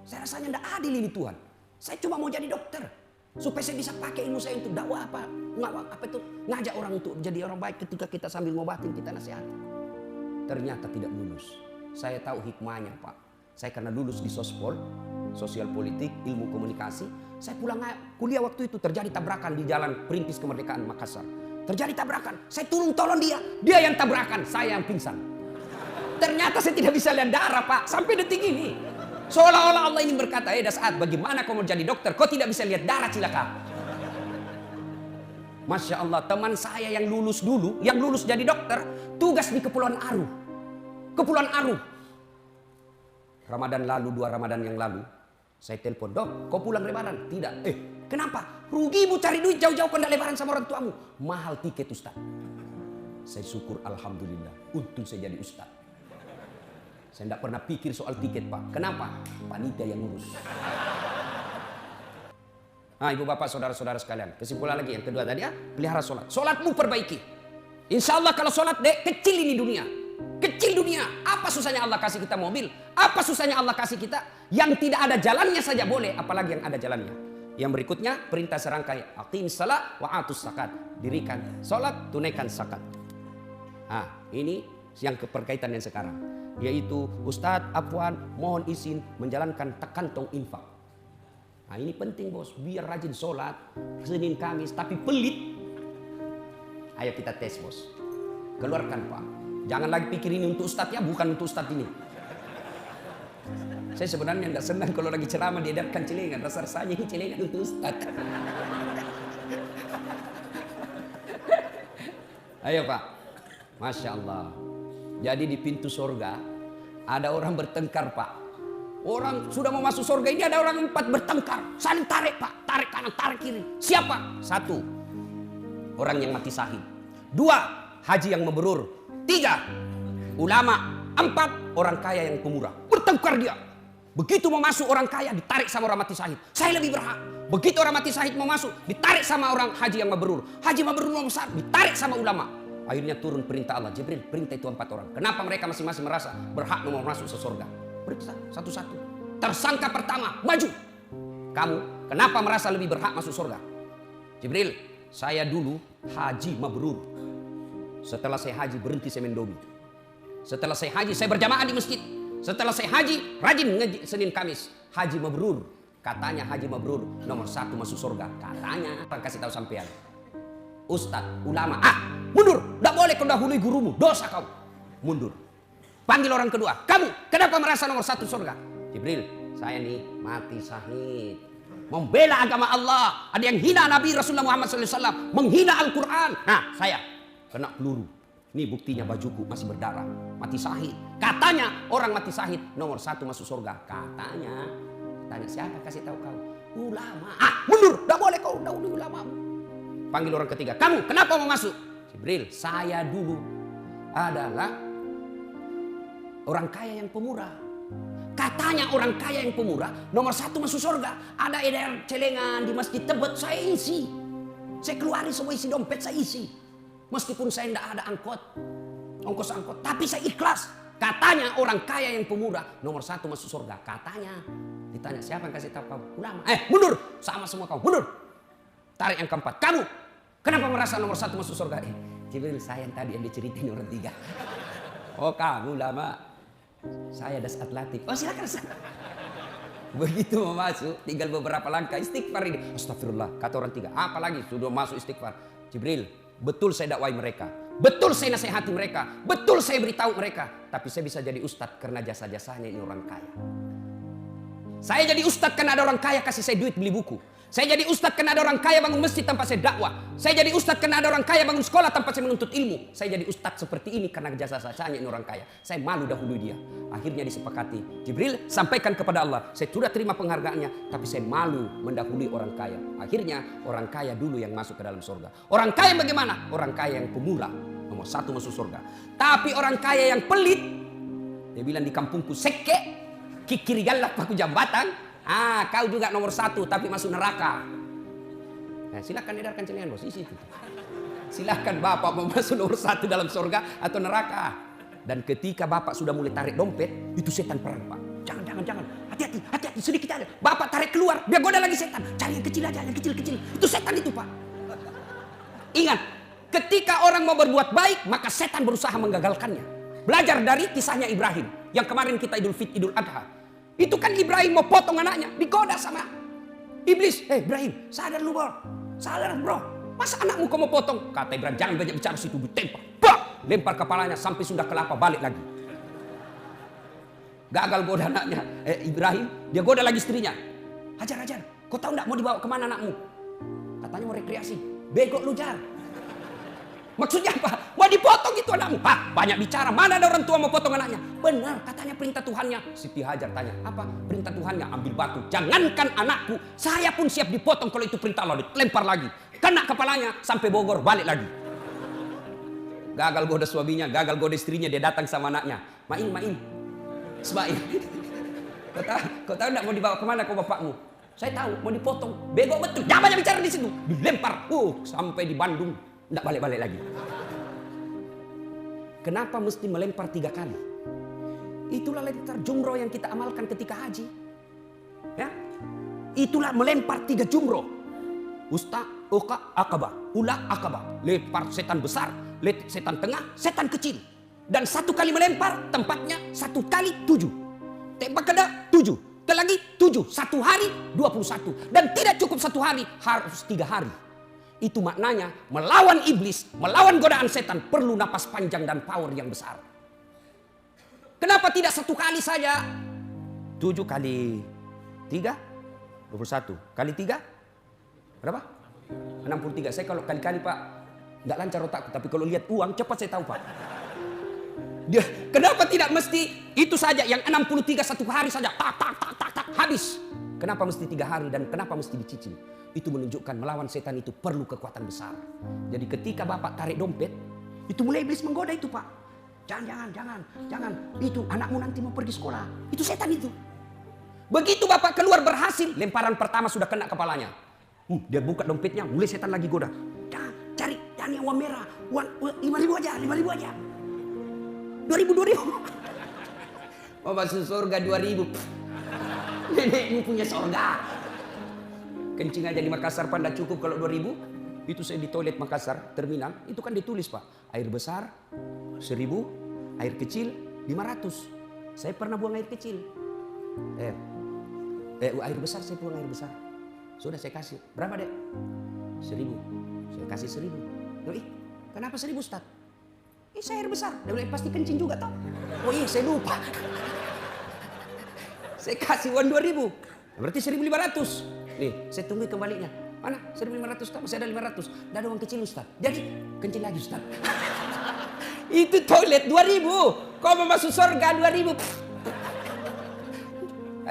Saya rasanya tidak adil ini Tuhan. Saya cuma mau jadi dokter. Supaya saya bisa pakai ilmu saya untuk dakwah ngajak orang untuk jadi orang baik ketika kita sambil ngobatin, kita nasihati. Ternyata tidak lulus. Saya tahu hikmahnya Pak. Saya karena lulus di sospol, sosial politik, ilmu komunikasi. Saya pulang kuliah waktu itu terjadi tabrakan di jalan Perintis Kemerdekaan Makassar. Terjadi tabrakan. Saya tolong dia. Dia yang tabrakan, saya yang pingsan. Ternyata saya tidak bisa lihat darah Pak. Sampai detik ini. Seolah-olah Allah ingin berkata, Dasaat, bagaimana kau mau jadi dokter? Kau tidak bisa lihat darah cilaka. Masya Allah, teman saya yang lulus dulu, yang lulus jadi dokter, tugas di Kepulauan Aru. Kepulauan Aru. Ramadan lalu, 2 Ramadan yang lalu, saya telepon, Dok, kau pulang lebaran? Tidak. Kenapa? Rugimu cari duit jauh-jauh kau tidak lebaran sama orang tuamu. Mahal tiket Ustaz. Saya syukur, Alhamdulillah, untung saya jadi Ustaz. Saya tidak pernah pikir soal tiket Pak. Kenapa? Panitia yang ngurus. Nah ibu bapak saudara-saudara sekalian. Kesimpulan lagi yang kedua tadi ya. Pelihara sholat. Sholatmu perbaiki. Insya Allah kalau sholat kecil ini dunia. Kecil dunia. Apa susahnya Allah kasih kita mobil? Apa susahnya Allah kasih kita? Yang tidak ada jalannya saja boleh. Apalagi yang ada jalannya. Yang berikutnya perintah serangkai. Aqimis shalah wa atus zakat. Dirikan sholat, tunaikan zakat. Nah ini yang keperkaitan yang sekarang. Yaitu Ustadz Afwan mohon izin menjalankan kantong infak. Nah ini penting bos, biar rajin sholat Senin Kamis tapi pelit. Ayo kita tes bos, keluarkan Pak. Jangan lagi pikir ini untuk Ustadz ya, bukan untuk Ustadz ini. Saya sebenarnya tidak senang kalau lagi ceramah diedarkan celengan. Dasar saya ini celengan untuk Ustadz. Ayo Pak, Masya Allah. Jadi di pintu surga ada orang bertengkar Pak. Orang sudah mau masuk surga ini ada orang 4 bertengkar. Saling tarik Pak. Tarik kanan, tarik kiri. Siapa? 1. Orang yang mati syahid. 2. Haji yang mabrur. 3. Ulama. 4. Orang kaya yang pemurah. Bertengkar dia. Begitu mau masuk orang kaya ditarik sama orang mati syahid. Saya lebih berhak. Begitu orang mati syahid mau masuk ditarik sama orang haji yang mabrur. Haji mabrur mau besar ditarik sama ulama. Akhirnya turun perintah Allah. Jibril perintah itu 4 orang. Kenapa mereka masing-masing merasa berhak mau masuk ke surga? Periksa satu-satu. Tersangka pertama, maju. Kamu kenapa merasa lebih berhak masuk surga? Jibril, saya dulu haji mabrur. Setelah saya haji berhenti saya mendomi. Setelah saya haji saya berjamaah di masjid. Setelah saya haji rajin ngaji Senin Kamis. Haji mabrur. Katanya haji mabrur nomor 1 masuk surga. Katanya. Kasih tahu sampean. Ustadz, ulama, mundur, tidak boleh kau dahului gurumu, dosa kau, mundur. Panggil orang kedua, kamu kenapa merasa nomor 1 surga? Jibril, saya nih mati syahid, membela agama Allah. Ada yang hina Nabi Rasulullah Muhammad SAW, menghina Al-Quran. Nah saya kena peluru, ini buktinya bajuku masih berdarah, mati syahid. Katanya orang mati syahid nomor 1 masuk surga. Katanya, tanya siapa kasih tahu kau? Ulama. Mundur, tidak boleh kau dahului ulama. Panggil orang ketiga, kamu kenapa mau masuk? Jibril, saya dulu adalah orang kaya yang pemurah. Katanya orang kaya yang pemurah nomor 1 masuk surga. Ada edar celengan di masjid Tebet, saya isi. Saya keluarin semua isi dompet, saya isi. Meskipun saya tidak ada ongkos angkot, tapi saya ikhlas. Katanya orang kaya yang pemurah nomor 1 masuk surga. Katanya. Ditanya siapa yang kasih tahu kamu? Ulama. Mundur, sama semua kamu, mundur. Tarik yang keempat, kamu kenapa merasa nomor 1 masuk surga? Jibril, saya yang tadi yang diceritain orang 3. Oh kamu lama. Saya Dasaat Latif. Oh silakan. Begitu mau masuk, tinggal beberapa langkah istighfar ini. Astagfirullah, kata orang 3. Apalagi sudah masuk istighfar. Jibril, betul saya dakwai mereka. Betul saya nasihati mereka. Betul saya beritahu mereka. Tapi saya bisa jadi ustadz karena jasa-jasanya ini orang kaya. Saya jadi ustadz karena ada orang kaya kasih saya duit beli buku. Saya jadi ustadz karena ada orang kaya bangun masjid tanpa saya dakwah. Saya jadi ustadz karena ada orang kaya bangun sekolah tanpa saya menuntut ilmu. Saya jadi ustadz seperti ini karena jasa-jasanya ini orang kaya. Saya malu dahulu dia. Akhirnya disepakati. Jibril sampaikan kepada Allah. Saya sudah terima penghargaannya. Tapi saya malu mendahului orang kaya. Akhirnya orang kaya dulu yang masuk ke dalam surga. Orang kaya bagaimana? Orang kaya yang pemurah. Nomor 1 masuk surga. Tapi orang kaya yang pelit, dia bilang di kampungku seke, kikiri galak paku jambatan. Kau juga nomor 1 tapi masuk neraka. Nah, silakan edarkan celengan bos, isi itu. Silakan bapak mau masuk nomor 1 dalam surga atau neraka. Dan ketika bapak sudah mulai tarik dompet, itu setan perang pak. Jangan. Hati-hati, sedikit aja. Bapak tarik keluar, biar goda lagi setan. Cari yang kecil aja, yang kecil-kecil. Itu setan itu pak. Ingat, ketika orang mau berbuat baik, maka setan berusaha menggagalkannya. Belajar dari kisahnya Ibrahim. Yang kemarin kita Idul Adha. Itu kan Ibrahim mau potong anaknya, digoda sama iblis. Ibrahim, sadar lu bro. Sadar bro. Masa anakmu kau mau potong? Kata Ibrahim, jangan banyak bicara situ, ditembak. Lempar kepalanya sampai sudah kelapa, balik lagi. Gagal goda anaknya. Ibrahim, dia goda lagi istrinya. Hajar. Kau tahu enggak mau dibawa kemana anakmu? Katanya mau rekreasi. Bego lu Jar. Maksudnya apa? Mau dipotong itu anakmu. Banyak bicara. Mana ada orang tua mau potong anaknya? Benar, katanya perintah Tuhannya. Siti Hajar tanya, apa perintah Tuhannya? Ambil batu. Jangankan anakku, saya pun siap dipotong kalau itu perintah Allah. Lempar lagi. Kena kepalanya sampai Bogor, balik lagi. Gagal goda suaminya, gagal goda istrinya, dia datang sama anaknya. Main. Ismail. Kau tahu enggak mau dibawa kemana kau bapakmu? Saya tahu, mau dipotong. Bego betul. Jangan banyak bicara di situ. Dilempar. Sampai di Bandung. Enggak balik-balik lagi. Kenapa mesti melempar 3 kali? Itulah lempar jumroh yang kita amalkan ketika haji. Ya? Itulah melempar 3 jumroh. Usta, uqa, akabah. Ula, akabah. Lempar setan besar, setan tengah, setan kecil. Dan 1 kali melempar, tempatnya 1 kali 7. Tembak kena 7. Lagi 7. 1 hari 21. Dan tidak cukup 1 hari, harus 3 hari. Itu maknanya melawan iblis, melawan godaan setan perlu napas panjang dan power yang besar. Kenapa tidak 1 kali saja? 7 kali 3, 21. Kali 3, berapa? 63. Saya kalau kali-kali pak, nggak lancar otakku. Tapi kalau lihat uang, cepat saya tahu pak. Kenapa tidak mesti itu saja? Yang 63 1 hari saja. Tak, habis. Kenapa mesti 3 hari dan kenapa mesti dicicil? Itu menunjukkan melawan setan itu perlu kekuatan besar. Jadi ketika bapak tarik dompet, itu mulai iblis menggoda itu pak. Jangan. Itu anakmu nanti mau pergi sekolah. Itu setan itu. Begitu bapak keluar berhasil, lemparan pertama sudah kena kepalanya. Dia buka dompetnya, mulai setan lagi goda. Cari yang uang merah. 5.000 aja. 2.000. Mau masuk surga 2.000. Nenekmu punya surga. Kencing aja di Makassar pak, tidak cukup kalau 2.000. Itu saya di toilet Makassar, terminal. Itu kan ditulis pak. Air besar 1.000. Air kecil 500. Saya pernah buang air kecil. Air besar saya buang air besar. Sudah saya kasih. Berapa dek? 1.000. Saya kasih 1.000. Kenapa 1.000 Ustaz? Saya air besar. Dia bilang pasti kencing juga toh. Oh iya saya lupa. Saya kasih uang 2.000. Berarti 1.500. Nih saya tunggu kembalinya. Mana? 1.500 toh? Masih ada 500. Tidak ada uang kecil Ustaz. Jadi kencing lagi Ustaz. Itu toilet 2.000. Kau mau masuk surga 2.000.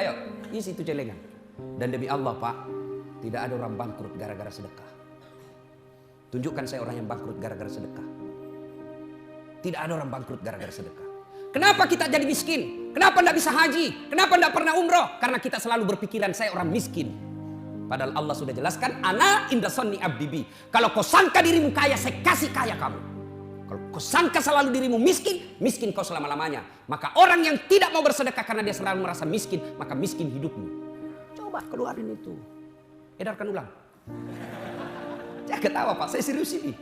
Ayo isi itu celengan. Dan demi Allah pak, tidak ada orang bangkrut gara-gara sedekah. Tunjukkan saya orang yang bangkrut gara-gara sedekah. Tidak ada orang bangkrut gara-gara sedekah. Kenapa kita jadi miskin? Kenapa tidak bisa haji? Kenapa tidak pernah umroh? Karena kita selalu berpikiran saya orang miskin. Padahal Allah sudah jelaskan, ana inda sonni abdi bi. Kalau kau sangka dirimu kaya, saya kasih kaya kamu. Kalau kau sangka selalu dirimu miskin, miskin kau selama-lamanya. Maka orang yang tidak mau bersedekah karena dia selalu merasa miskin, maka miskin hidupmu. Coba keluarin itu. Edarkan ulang. Jangan ketawa pak, saya serius ini.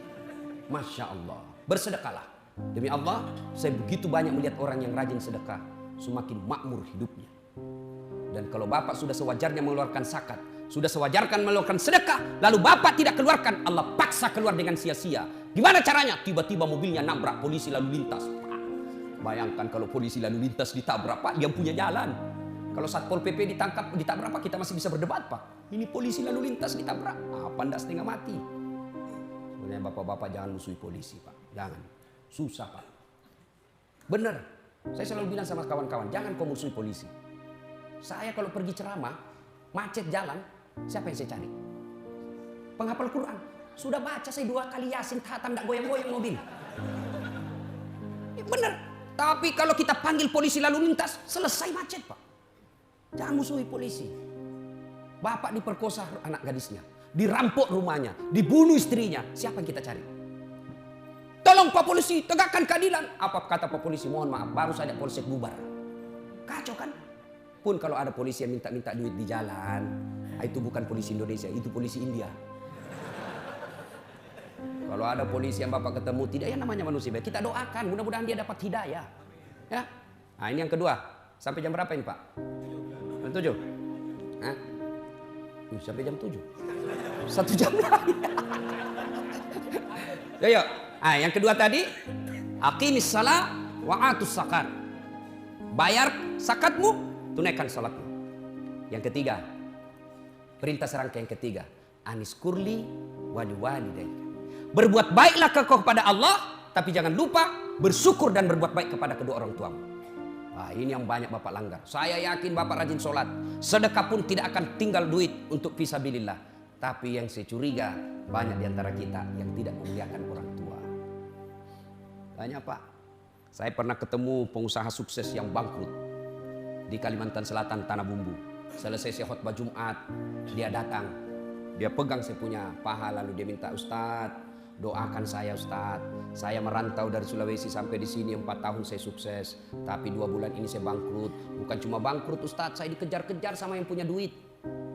Masya Allah. Bersedekahlah. Demi Allah, saya begitu banyak melihat orang yang rajin sedekah, semakin makmur hidupnya. Dan kalau bapak sudah sewajarnya mengeluarkan zakat, sudah sewajarkan mengeluarkan sedekah, lalu bapak tidak keluarkan, Allah paksa keluar dengan sia-sia. Gimana caranya? Tiba-tiba mobilnya nabrak polisi lalu lintas. Bayangkan kalau polisi lalu lintas ditabrak pak, dia punya jalan. Kalau Satpol PP ditabrak pak, kita masih bisa berdebat pak. Ini polisi lalu lintas ditabrak, apa ndak setengah mati? Sebenarnya bapak-bapak jangan musuhi polisi pak, jangan. Susah pak. Bener. Saya selalu bilang sama kawan-kawan, jangan kau musuhi polisi. Saya kalau pergi ceramah, macet jalan, siapa yang saya cari? Penghafal Quran. Sudah baca saya 2 kali Yasin, tak goyang-goyang mobil. Ya, benar. Tapi kalau kita panggil polisi lalu lintas, selesai macet, Pak. Jangan musuhi polisi. Bapak diperkosa anak gadisnya, dirampok rumahnya, dibunuh istrinya. Siapa yang kita cari? Tolong Pak Polisi, tegakkan keadilan. Apa kata Pak Polisi? Mohon maaf, baru saja polsek bubar. Kacau kan? Pun kalau ada polisi yang minta-minta duit di jalan, itu bukan polisi Indonesia, itu polisi India. Kalau ada polisi yang Bapak ketemu tidak, yang namanya manusia baik, kita doakan, mudah-mudahan dia dapat hidayah. Ya. Nah, ini yang kedua. Sampai jam berapa ini, Pak? Jam 7? Hah? Sampai jam 7. 1 jam lagi. Ayo. Ah, yang kedua tadi, aqimis shalah wa atus zakat. Bayar zakatmu, tunaikan salatmu. Yang ketiga, perintah serangka yang ketiga, anis kurli waliwalidayka. Berbuat baiklah kepada Allah, tapi jangan lupa bersyukur dan berbuat baik kepada kedua orang tuamu. Wah, ini yang banyak Bapak langgar. Saya yakin Bapak rajin sholat, sedekah pun tidak akan tinggal duit untuk fisabilillah. Tapi yang saya curiga, banyak di antara kita yang tidak memuliakan orang tua. Banyak, Pak. Saya pernah ketemu pengusaha sukses yang bangkrut di Kalimantan Selatan, Tanah Bumbu. Selesai saya khutbah Jumat, dia datang. Dia pegang saya punya paha, lalu dia minta, Ustadz, doakan saya Ustadz. Saya merantau dari Sulawesi sampai di sini 4 tahun saya sukses. Tapi 2 bulan ini saya bangkrut. Bukan cuma bangkrut Ustadz, saya dikejar-kejar sama yang punya duit.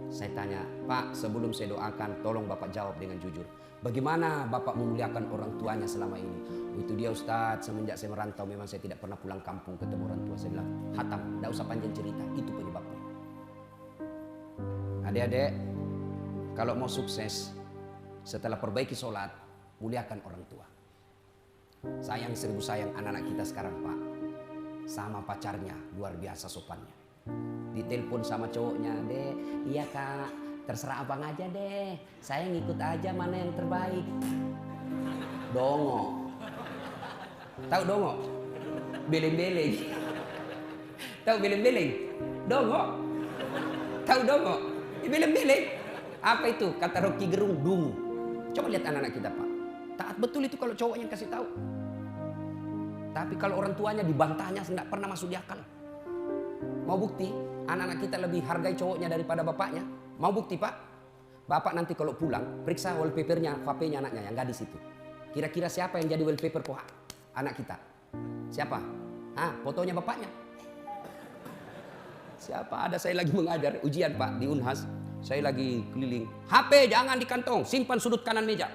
Saya tanya, Pak, sebelum saya doakan, tolong Bapak jawab dengan jujur. Bagaimana Bapak memuliakan orang tuanya selama ini? Itu dia Ustadz, semenjak saya merantau memang saya tidak pernah pulang kampung ketemu orang tua. Saya bilang, hatam, tidak usah panjang cerita, itu penyebabnya. Adik-adik, kalau mau sukses, setelah perbaiki sholat, muliakan orang tua. Sayang 1000 sayang anak-anak kita sekarang, Pak. Sama pacarnya, luar biasa sopannya. Ditelepon sama cowoknya, Dek, iya Kak, terserah abang aja deh. Saya ngikut aja mana yang terbaik. Dongo. Tahu dongo? Beleng-beleng. Tahu beleng-beleng? Dongo. Tahu dongo? Beleng-beleng. Apa itu? Kata Rocky Gerung, dungu. Coba lihat anak-anak kita, Pak. Taat betul itu kalau cowoknya yang kasih tahu. Tapi kalau orang tuanya dibantahnya, tidak pernah masuk di akal. Mau bukti? Anak-anak kita lebih hargai cowoknya daripada bapaknya. Mau bukti, Pak? Bapak nanti kalau pulang, periksa wallpapernya, HP-nya anaknya yang gadis itu. Kira-kira siapa yang jadi wallpaper anak kita? Siapa? Fotonya bapaknya. Siapa? Ada saya lagi mengajar ujian, Pak, di Unhas. Saya lagi keliling. HP jangan di kantong, simpan sudut kanan meja.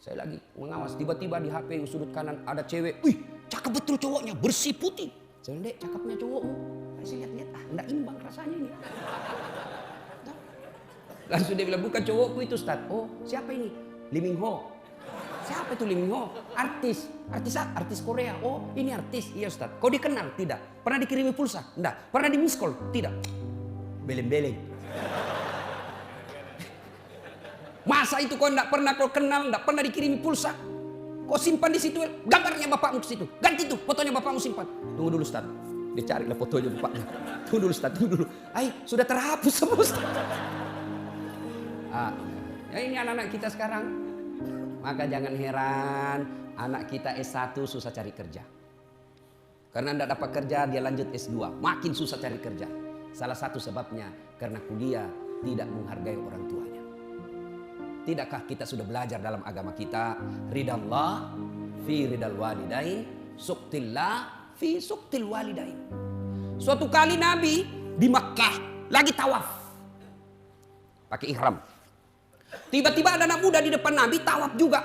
Saya lagi mengawas, tiba-tiba di HP sudut kanan ada cewek. Wih, cakep betul cowoknya, bersih putih. Saya bilang, Dek, cakepnya cowokmu. Saya lihat-lihat, enggak imbang rasanya ini. Langsung dia bilang, bukan cowokku itu Ustaz. Oh, siapa ini? Lee Min Ho. Siapa itu Lee Min Ho? Artis. Artis Korea. Oh, ini artis. Iya Ustaz. Kau dikenal? Tidak. Pernah dikirimi pulsa? Tidak. Pernah di miss call? Tidak. Beleng-beleng. Masa itu kau enggak pernah kau kenal, enggak pernah dikirimi pulsa? Kau simpan di situ, gambarnya bapakmu ke situ. Ganti tuh, fotonya bapakmu simpan. Tunggu dulu Ustaz. Dicarilah fotonya bapaknya. Tunggu dulu Ustaz, tunggu dulu. Sudah terhapus semua Ustaz. Ya ini anak-anak kita sekarang. Maka jangan heran anak kita S1 susah cari kerja. Karena tidak dapat kerja dia lanjut S2. Makin susah cari kerja. Salah satu sebabnya karena kuliah tidak menghargai orang tuanya. Tidakkah kita sudah belajar dalam agama kita, ridallah fi ridal walidain, suktillah fi suktil walidain. Suatu kali Nabi di Makkah lagi tawaf pakai ihram. Tiba-tiba ada anak muda di depan Nabi tawaf juga.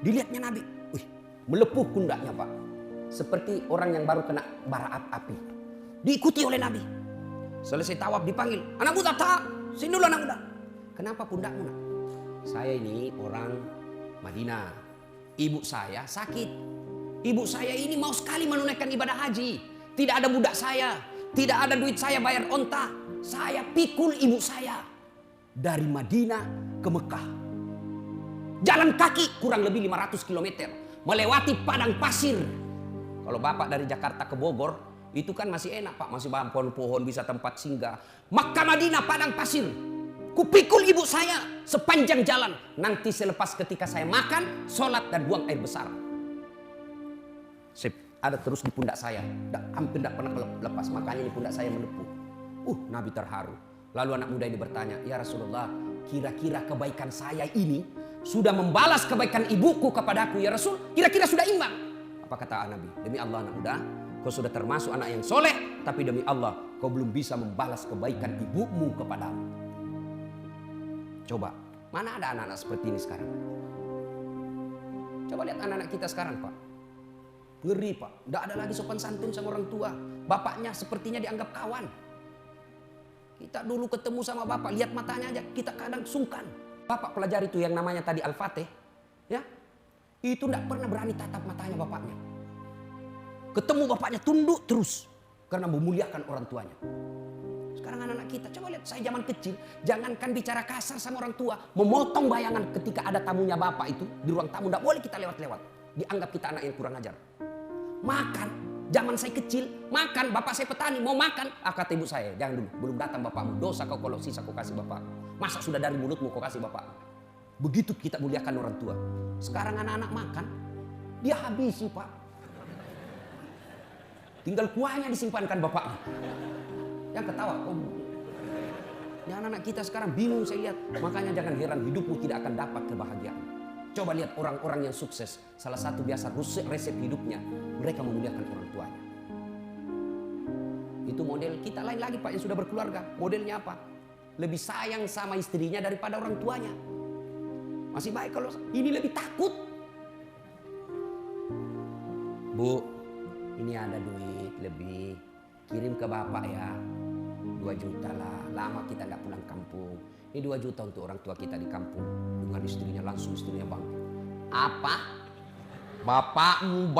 Dilihatnya Nabi, wih, melepuh pundaknya, Pak. Seperti orang yang baru kena bara api. Diikuti oleh Nabi. Selesai tawaf dipanggil, anak muda, sini dulu anak muda. Kenapa pundakmu, nak? Saya ini orang Madinah. Ibu saya sakit. Ibu saya ini mau sekali menunaikan ibadah haji. Tidak ada budak saya. Tidak ada duit saya bayar onta. Saya pikul ibu saya. Dari Madinah ke Mekah. Jalan kaki kurang lebih 500 km. Melewati padang pasir. Kalau Bapak dari Jakarta ke Bogor, itu kan masih enak, Pak. Masih pohon-pohon, bisa tempat singgah. Makkah Madinah padang pasir. Kupikul ibu saya sepanjang jalan. Nanti selepas ketika saya makan, sholat dan buang air besar. Sip, ada terus di pundak saya. Hampir tidak pernah lepas. Makanya di pundak saya melepuh. Nabi terharu. Lalu anak muda ini bertanya, ya Rasulullah, kira-kira kebaikan saya ini sudah membalas kebaikan ibuku kepadaku ya Rasul? Kira-kira sudah imbang? Apa kata Nabi? Demi Allah anak muda, kau sudah termasuk anak yang soleh. Tapi demi Allah, kau belum bisa membalas kebaikan ibumu kepadamu. Coba, mana ada anak-anak seperti ini sekarang? Coba lihat anak-anak kita sekarang, Pak. Ngeri, Pak. Tidak ada lagi sopan santun sama orang tua. Bapaknya sepertinya dianggap kawan. Kita dulu ketemu sama bapak, lihat matanya aja, kita kadang sungkan. Bapak pelajari itu yang namanya tadi Al-Fatih. Ya, itu tidak pernah berani tatap matanya bapaknya. Ketemu bapaknya tunduk terus. Karena memuliakan orang tuanya. Sekarang anak-anak kita, coba lihat saya zaman kecil, jangankan bicara kasar sama orang tua, memotong bayangan ketika ada tamunya bapak itu di ruang tamu, tidak boleh kita lewat-lewat. Dianggap kita anak yang kurang ajar. Makan, zaman saya kecil, makan, bapak saya petani, mau makan, kata ibu saya, jangan dulu, belum datang bapakmu, dosa kau kalau sisa kau kasih bapak. Masa sudah dari mulutmu kau kasih bapak. Begitu kita muliakan orang tua. Sekarang anak-anak makan, dia habisi Pak. Tinggal kuahnya disimpankan bapaknya. Yang ketawa, ya anak-anak kita sekarang bingung saya lihat. Makanya jangan heran hidupmu tidak akan dapat kebahagiaan. Coba lihat orang-orang yang sukses. Salah satu biasa resep hidupnya, mereka memuliakan orang tuanya. Itu model kita. Lain lagi Pak yang sudah berkeluarga. Modelnya apa? Lebih sayang sama istrinya daripada orang tuanya. Masih baik kalau ini lebih takut. Bu, ini ada duit lebih. Kirim ke bapak ya. 2 juta lah. Lama kita nggak pulang kampung. Ini 2 juta untuk orang tua kita di kampung. Dengan istrinya langsung istrinya bang. Apa? Bapakmu.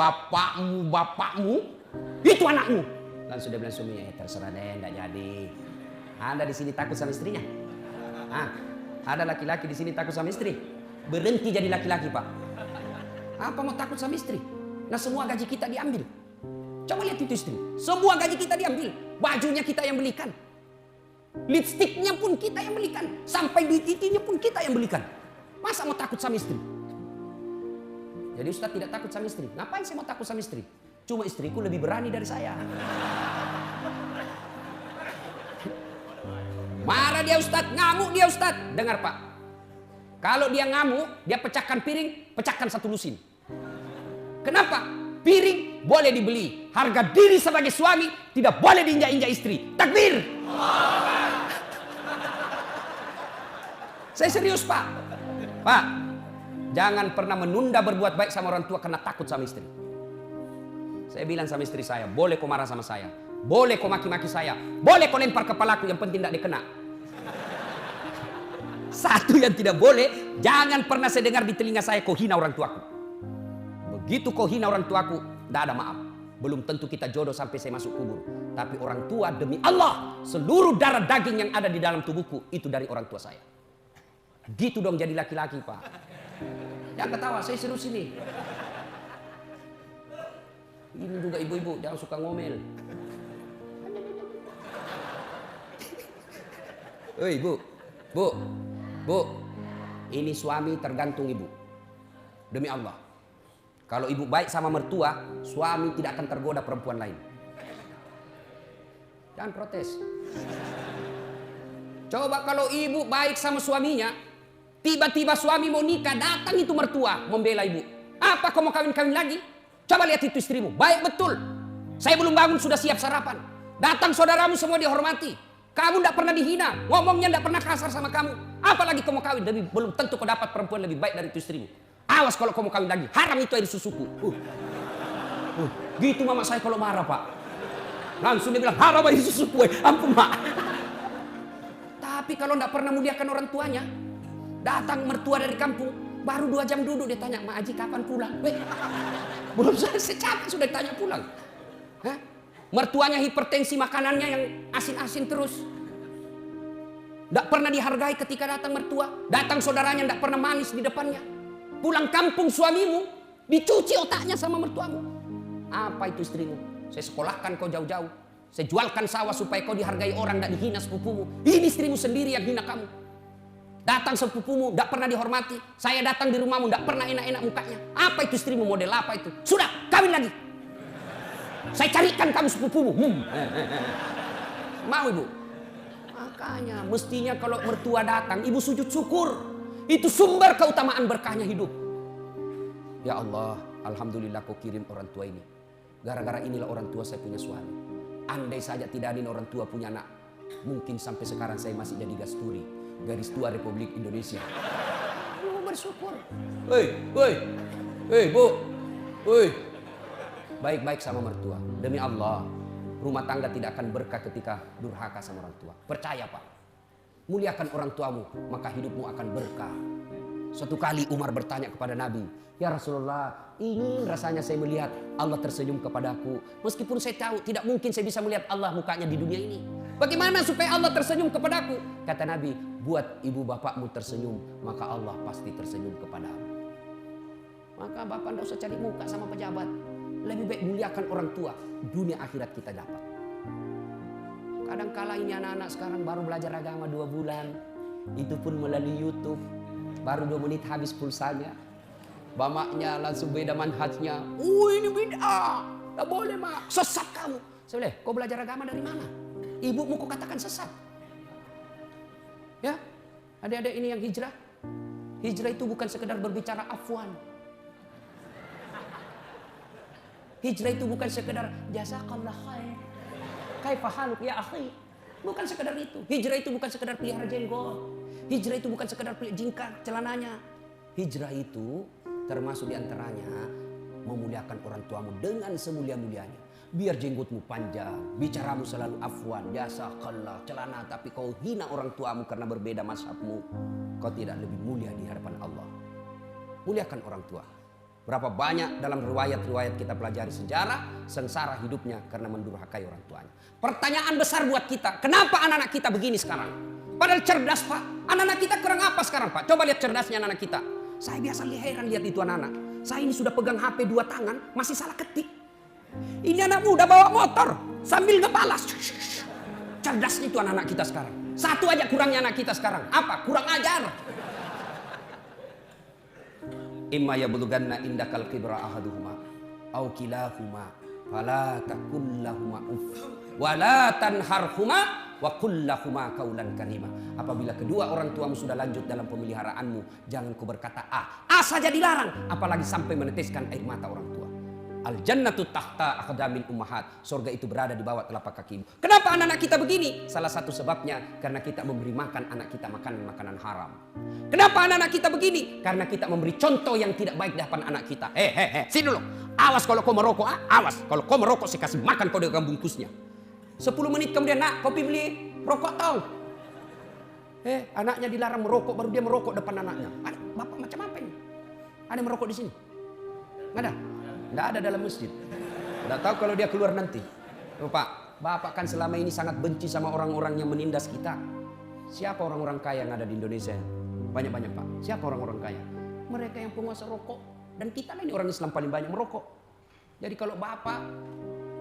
Itu anakmu. Langsung dia bilang suaminya, terserah deh, nggak jadi. Anda di sini takut sama istrinya? Ada laki-laki di sini takut sama istri? Berhenti jadi laki-laki Pak. Apa mau takut sama istri? Nah semua gaji kita diambil. Coba lihat itu istri. Semua gaji kita diambil. Bajunya kita yang belikan. Lipstiknya pun kita yang belikan. Sampai duit itinya pun kita yang belikan. Masa mau takut sama istri? Jadi Ustaz tidak takut sama istri. Ngapain saya mau takut sama istri? Cuma istriku lebih berani dari saya. Marah dia Ustaz, ngamuk dia Ustaz. Dengar Pak. Kalau dia ngamuk, dia pecahkan piring, pecahkan 1 lusin. Kenapa? Piring boleh dibeli. Harga diri sebagai suami tidak boleh diinjak-injak istri. Takbir. Saya serius Pak. Pak, jangan pernah menunda berbuat baik sama orang tua karena takut sama istri. Saya bilang sama istri saya, boleh kau marah sama saya. Boleh kau maki-maki saya. Boleh kau lempar kepalaku, yang penting tidak dikena. Satu yang tidak boleh, jangan pernah saya dengar di telinga saya kau hina orang tuaku. Begitu kau hina orang tuaku, tidak ada maaf. Belum tentu kita jodoh sampai saya masuk kubur. Tapi orang tua demi Allah, seluruh darah daging yang ada di dalam tubuhku itu dari orang tua saya. Gitu dong jadi laki-laki Pak. Jangan ketawa, saya serius ini. Ini juga ibu-ibu, jangan suka ngomel. Hei bu, ini suami tergantung ibu. Demi Allah. Kalau ibu baik sama mertua, suami tidak akan tergoda perempuan lain. Jangan protes. Coba kalau ibu baik sama suaminya, tiba-tiba suami mau nikah, datang itu mertua membela ibu. Apa kau mau kawin-kawin lagi? Coba lihat itu istrimu, baik betul. Saya belum bangun sudah siap sarapan. Datang saudaramu semua dihormati. Kamu tidak pernah dihina, ngomongnya tidak pernah kasar sama kamu. Apalagi kau mau kawin, belum tentu kau dapat perempuan lebih baik dari itu istrimu. Awas kalau kau mau kawin lagi, haram itu air susuku. Gitu mama saya kalau marah Pak. Langsung dia bilang, haram air susuku. Ampun Mak. Tapi kalau tidak pernah muliakan orang tuanya, datang mertua dari kampung, baru 2 jam duduk dia tanya, Mak Haji kapan pulang? Belum selesai capek sudah ditanya pulang. Mertuanya hipertensi, makanannya yang asin-asin terus. Tidak pernah dihargai ketika datang mertua. Datang saudaranya tidak pernah manis di depannya. Pulang kampung suamimu dicuci otaknya sama mertuamu. Apa itu istrimu? Saya sekolahkan kau jauh-jauh. Saya jualkan sawah supaya kau dihargai orang, tidak dihina sepupumu. Ini istrimu sendiri yang hina kamu. Datang sepupumu, tidak pernah dihormati. Saya datang di rumahmu, tidak pernah enak-enak mukanya. Apa itu istrimu, model apa itu? Sudah, kawin lagi. Saya carikan kamu sepupumu. Mau ibu? Makanya mestinya kalau mertua datang, ibu sujud syukur. Itu sumber keutamaan berkahnya hidup. Ya Allah, alhamdulillah kau kirim orang tua ini. Gara-gara inilah orang tua saya punya suami. Andai saja tidak ada orang tua punya anak, mungkin sampai sekarang saya masih jadi gasturi, garis tua Republik Indonesia. Lu bersyukur. Hei, bu. Baik-baik sama mertua. Demi Allah, rumah tangga tidak akan berkah ketika durhaka sama orang tua. Percaya Pak. Muliakan orang tuamu, maka hidupmu akan berkah. Suatu kali Umar bertanya kepada Nabi, "Ya Rasulullah, ingin rasanya saya melihat Allah tersenyum kepadaku. Meskipun saya tahu tidak mungkin saya bisa melihat Allah mukanya di dunia ini. Bagaimana supaya Allah tersenyum kepadaku?" Kata Nabi, "Buat ibu bapakmu tersenyum, maka Allah pasti tersenyum kepadamu." Maka bapak tidak usah cari muka sama pejabat. Lebih baik muliakan orang tua, dunia akhirat kita dapat. Kadang-kala ini anak-anak sekarang baru belajar agama 2 bulan. Itu pun melalui YouTube. Baru 2 menit habis pulsanya. Bamaknya langsung beda manhajnya. Ini beda. Tak boleh mak. Sesat kamu. Saya bilang, kau belajar agama dari mana? Ibumu kau katakan sesat. Ya, adik-adik ini yang hijrah. Hijrah itu bukan sekedar berbicara afwan. Hijrah itu bukan sekedar jazakallah khair. Kaifa haluk ya akhi. Bukan sekedar itu. Hijrah itu bukan sekedar pelihara jenggot. Hijrah itu bukan sekedar jingkar celananya. Hijrah itu termasuk diantaranya memuliakan orang tuamu dengan semulia-mulianya. Biar jenggotmu panjang, bicaramu selalu afwan, jazakallah, celana, tapi kau hina orang tuamu karena berbeda mazhabmu, kau tidak lebih mulia di hadapan Allah. Muliakan orang tua. Berapa banyak dalam riwayat-riwayat kita pelajari sejarah, sengsara hidupnya karena mendurhakai orang tuanya. Pertanyaan besar buat kita, kenapa anak-anak kita begini sekarang? Padahal cerdas Pak. Anak-anak kita kurang apa sekarang Pak? Coba lihat cerdasnya anak-anak kita. Saya biasa heran lihat itu anak-anak. Saya ini sudah pegang HP 2 tangan, masih salah ketik. Ini anak muda bawa motor sambil ngebalas. Cerdasnya itu anak-anak kita sekarang. Satu aja kurangnya anak kita sekarang. Apa? Kurang ajar. Imma yablughanna indakal kibra ahaduhuma aw kilahuma fala taqul lahumu uff wa la tanharhuma wa qul lahumu qaulan karima. Apabila kedua orang tuamu sudah lanjut dalam pemeliharaanmu, jangan kau berkata A saja dilarang, apalagi sampai meneteskan air mata orang tua. Al jannatu tahta aqdamil ummahat. Surga itu berada di bawah telapak kaki ibu. Kenapa anak-anak kita begini? Salah satu sebabnya karena kita memberi makan anak kita makanan haram. Kenapa anak-anak kita begini? Karena kita memberi contoh yang tidak baik di hadapan anak kita. Sini dulu. Awas kalau kau merokok, awas. Kalau kau merokok saya kasih makan kau dengan bungkusnya. 10 menit kemudian, nak, kopi beli rokok tau. Anaknya dilarang merokok, baru dia merokok depan anaknya. Bapak macam apa ini? Ada yang merokok di sini? Nggak ada? Nggak ada dalam masjid. Nggak tahu kalau dia keluar nanti. Bapak kan selama ini sangat benci sama orang-orang yang menindas kita. Siapa orang-orang kaya yang ada di Indonesia? Banyak-banyak Pak. Siapa orang-orang kaya? Mereka yang penguasa rokok. Dan kita ini orang Islam paling banyak merokok. Jadi kalau Bapak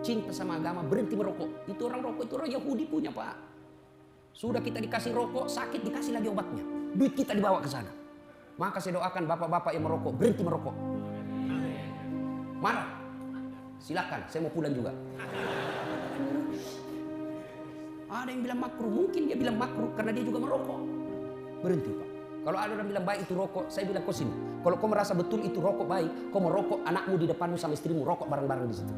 cinta sama agama, berhenti merokok. Itu orang rokok, itu orang Yahudi punya Pak. Sudah kita dikasih rokok, sakit dikasih lagi obatnya. Duit kita dibawa ke sana. Maka saya doakan bapak-bapak yang merokok, berhenti merokok. Marah, silakan, saya mau pulang juga. Ada yang bilang makruh, mungkin dia bilang makruh karena dia juga merokok. Berhenti Pak. Kalau ada orang bilang baik itu rokok, saya bilang kau sini. Kalau kau merasa betul itu rokok baik, kau merokok anakmu di depanmu sama istrimu rokok bareng-bareng di situ.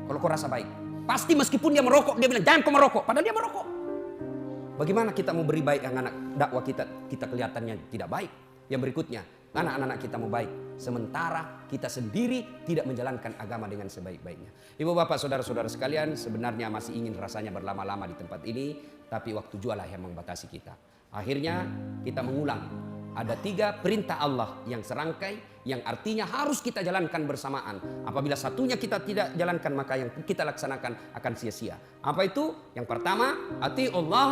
Kalau kau rasa baik, pasti meskipun dia merokok, dia bilang jangan kau merokok, padahal dia merokok. Bagaimana kita mau beri baik yang anak dakwah kita kelihatannya tidak baik? Yang berikutnya, anak-anak kita mau baik, sementara kita sendiri tidak menjalankan agama dengan sebaik-baiknya. Ibu bapak saudara-saudara sekalian, sebenarnya masih ingin rasanya berlama-lama di tempat ini, tapi waktu jualah yang membatasi kita. Akhirnya kita mengulang, ada 3 perintah Allah yang serangkai, yang artinya harus kita jalankan bersamaan. Apabila satunya kita tidak jalankan, maka yang kita laksanakan akan sia-sia. Apa itu? Yang pertama, ati'ullah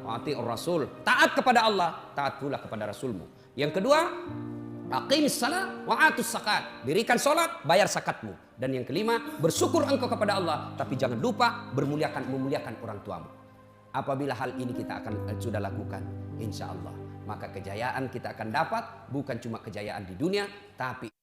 wa ati'ur rasul. Taat kepada Allah, taat pula kepada Rasulmu. Yang kedua, aqimis salat wa atus zakat. Dirikan salat, bayar zakatmu. Dan yang kelima, bersyukur engkau kepada Allah, tapi jangan lupa memuliakan orang tuamu. Apabila hal ini kita akan sudah lakukan, insya Allah maka kejayaan kita akan dapat bukan cuma kejayaan di dunia, tapi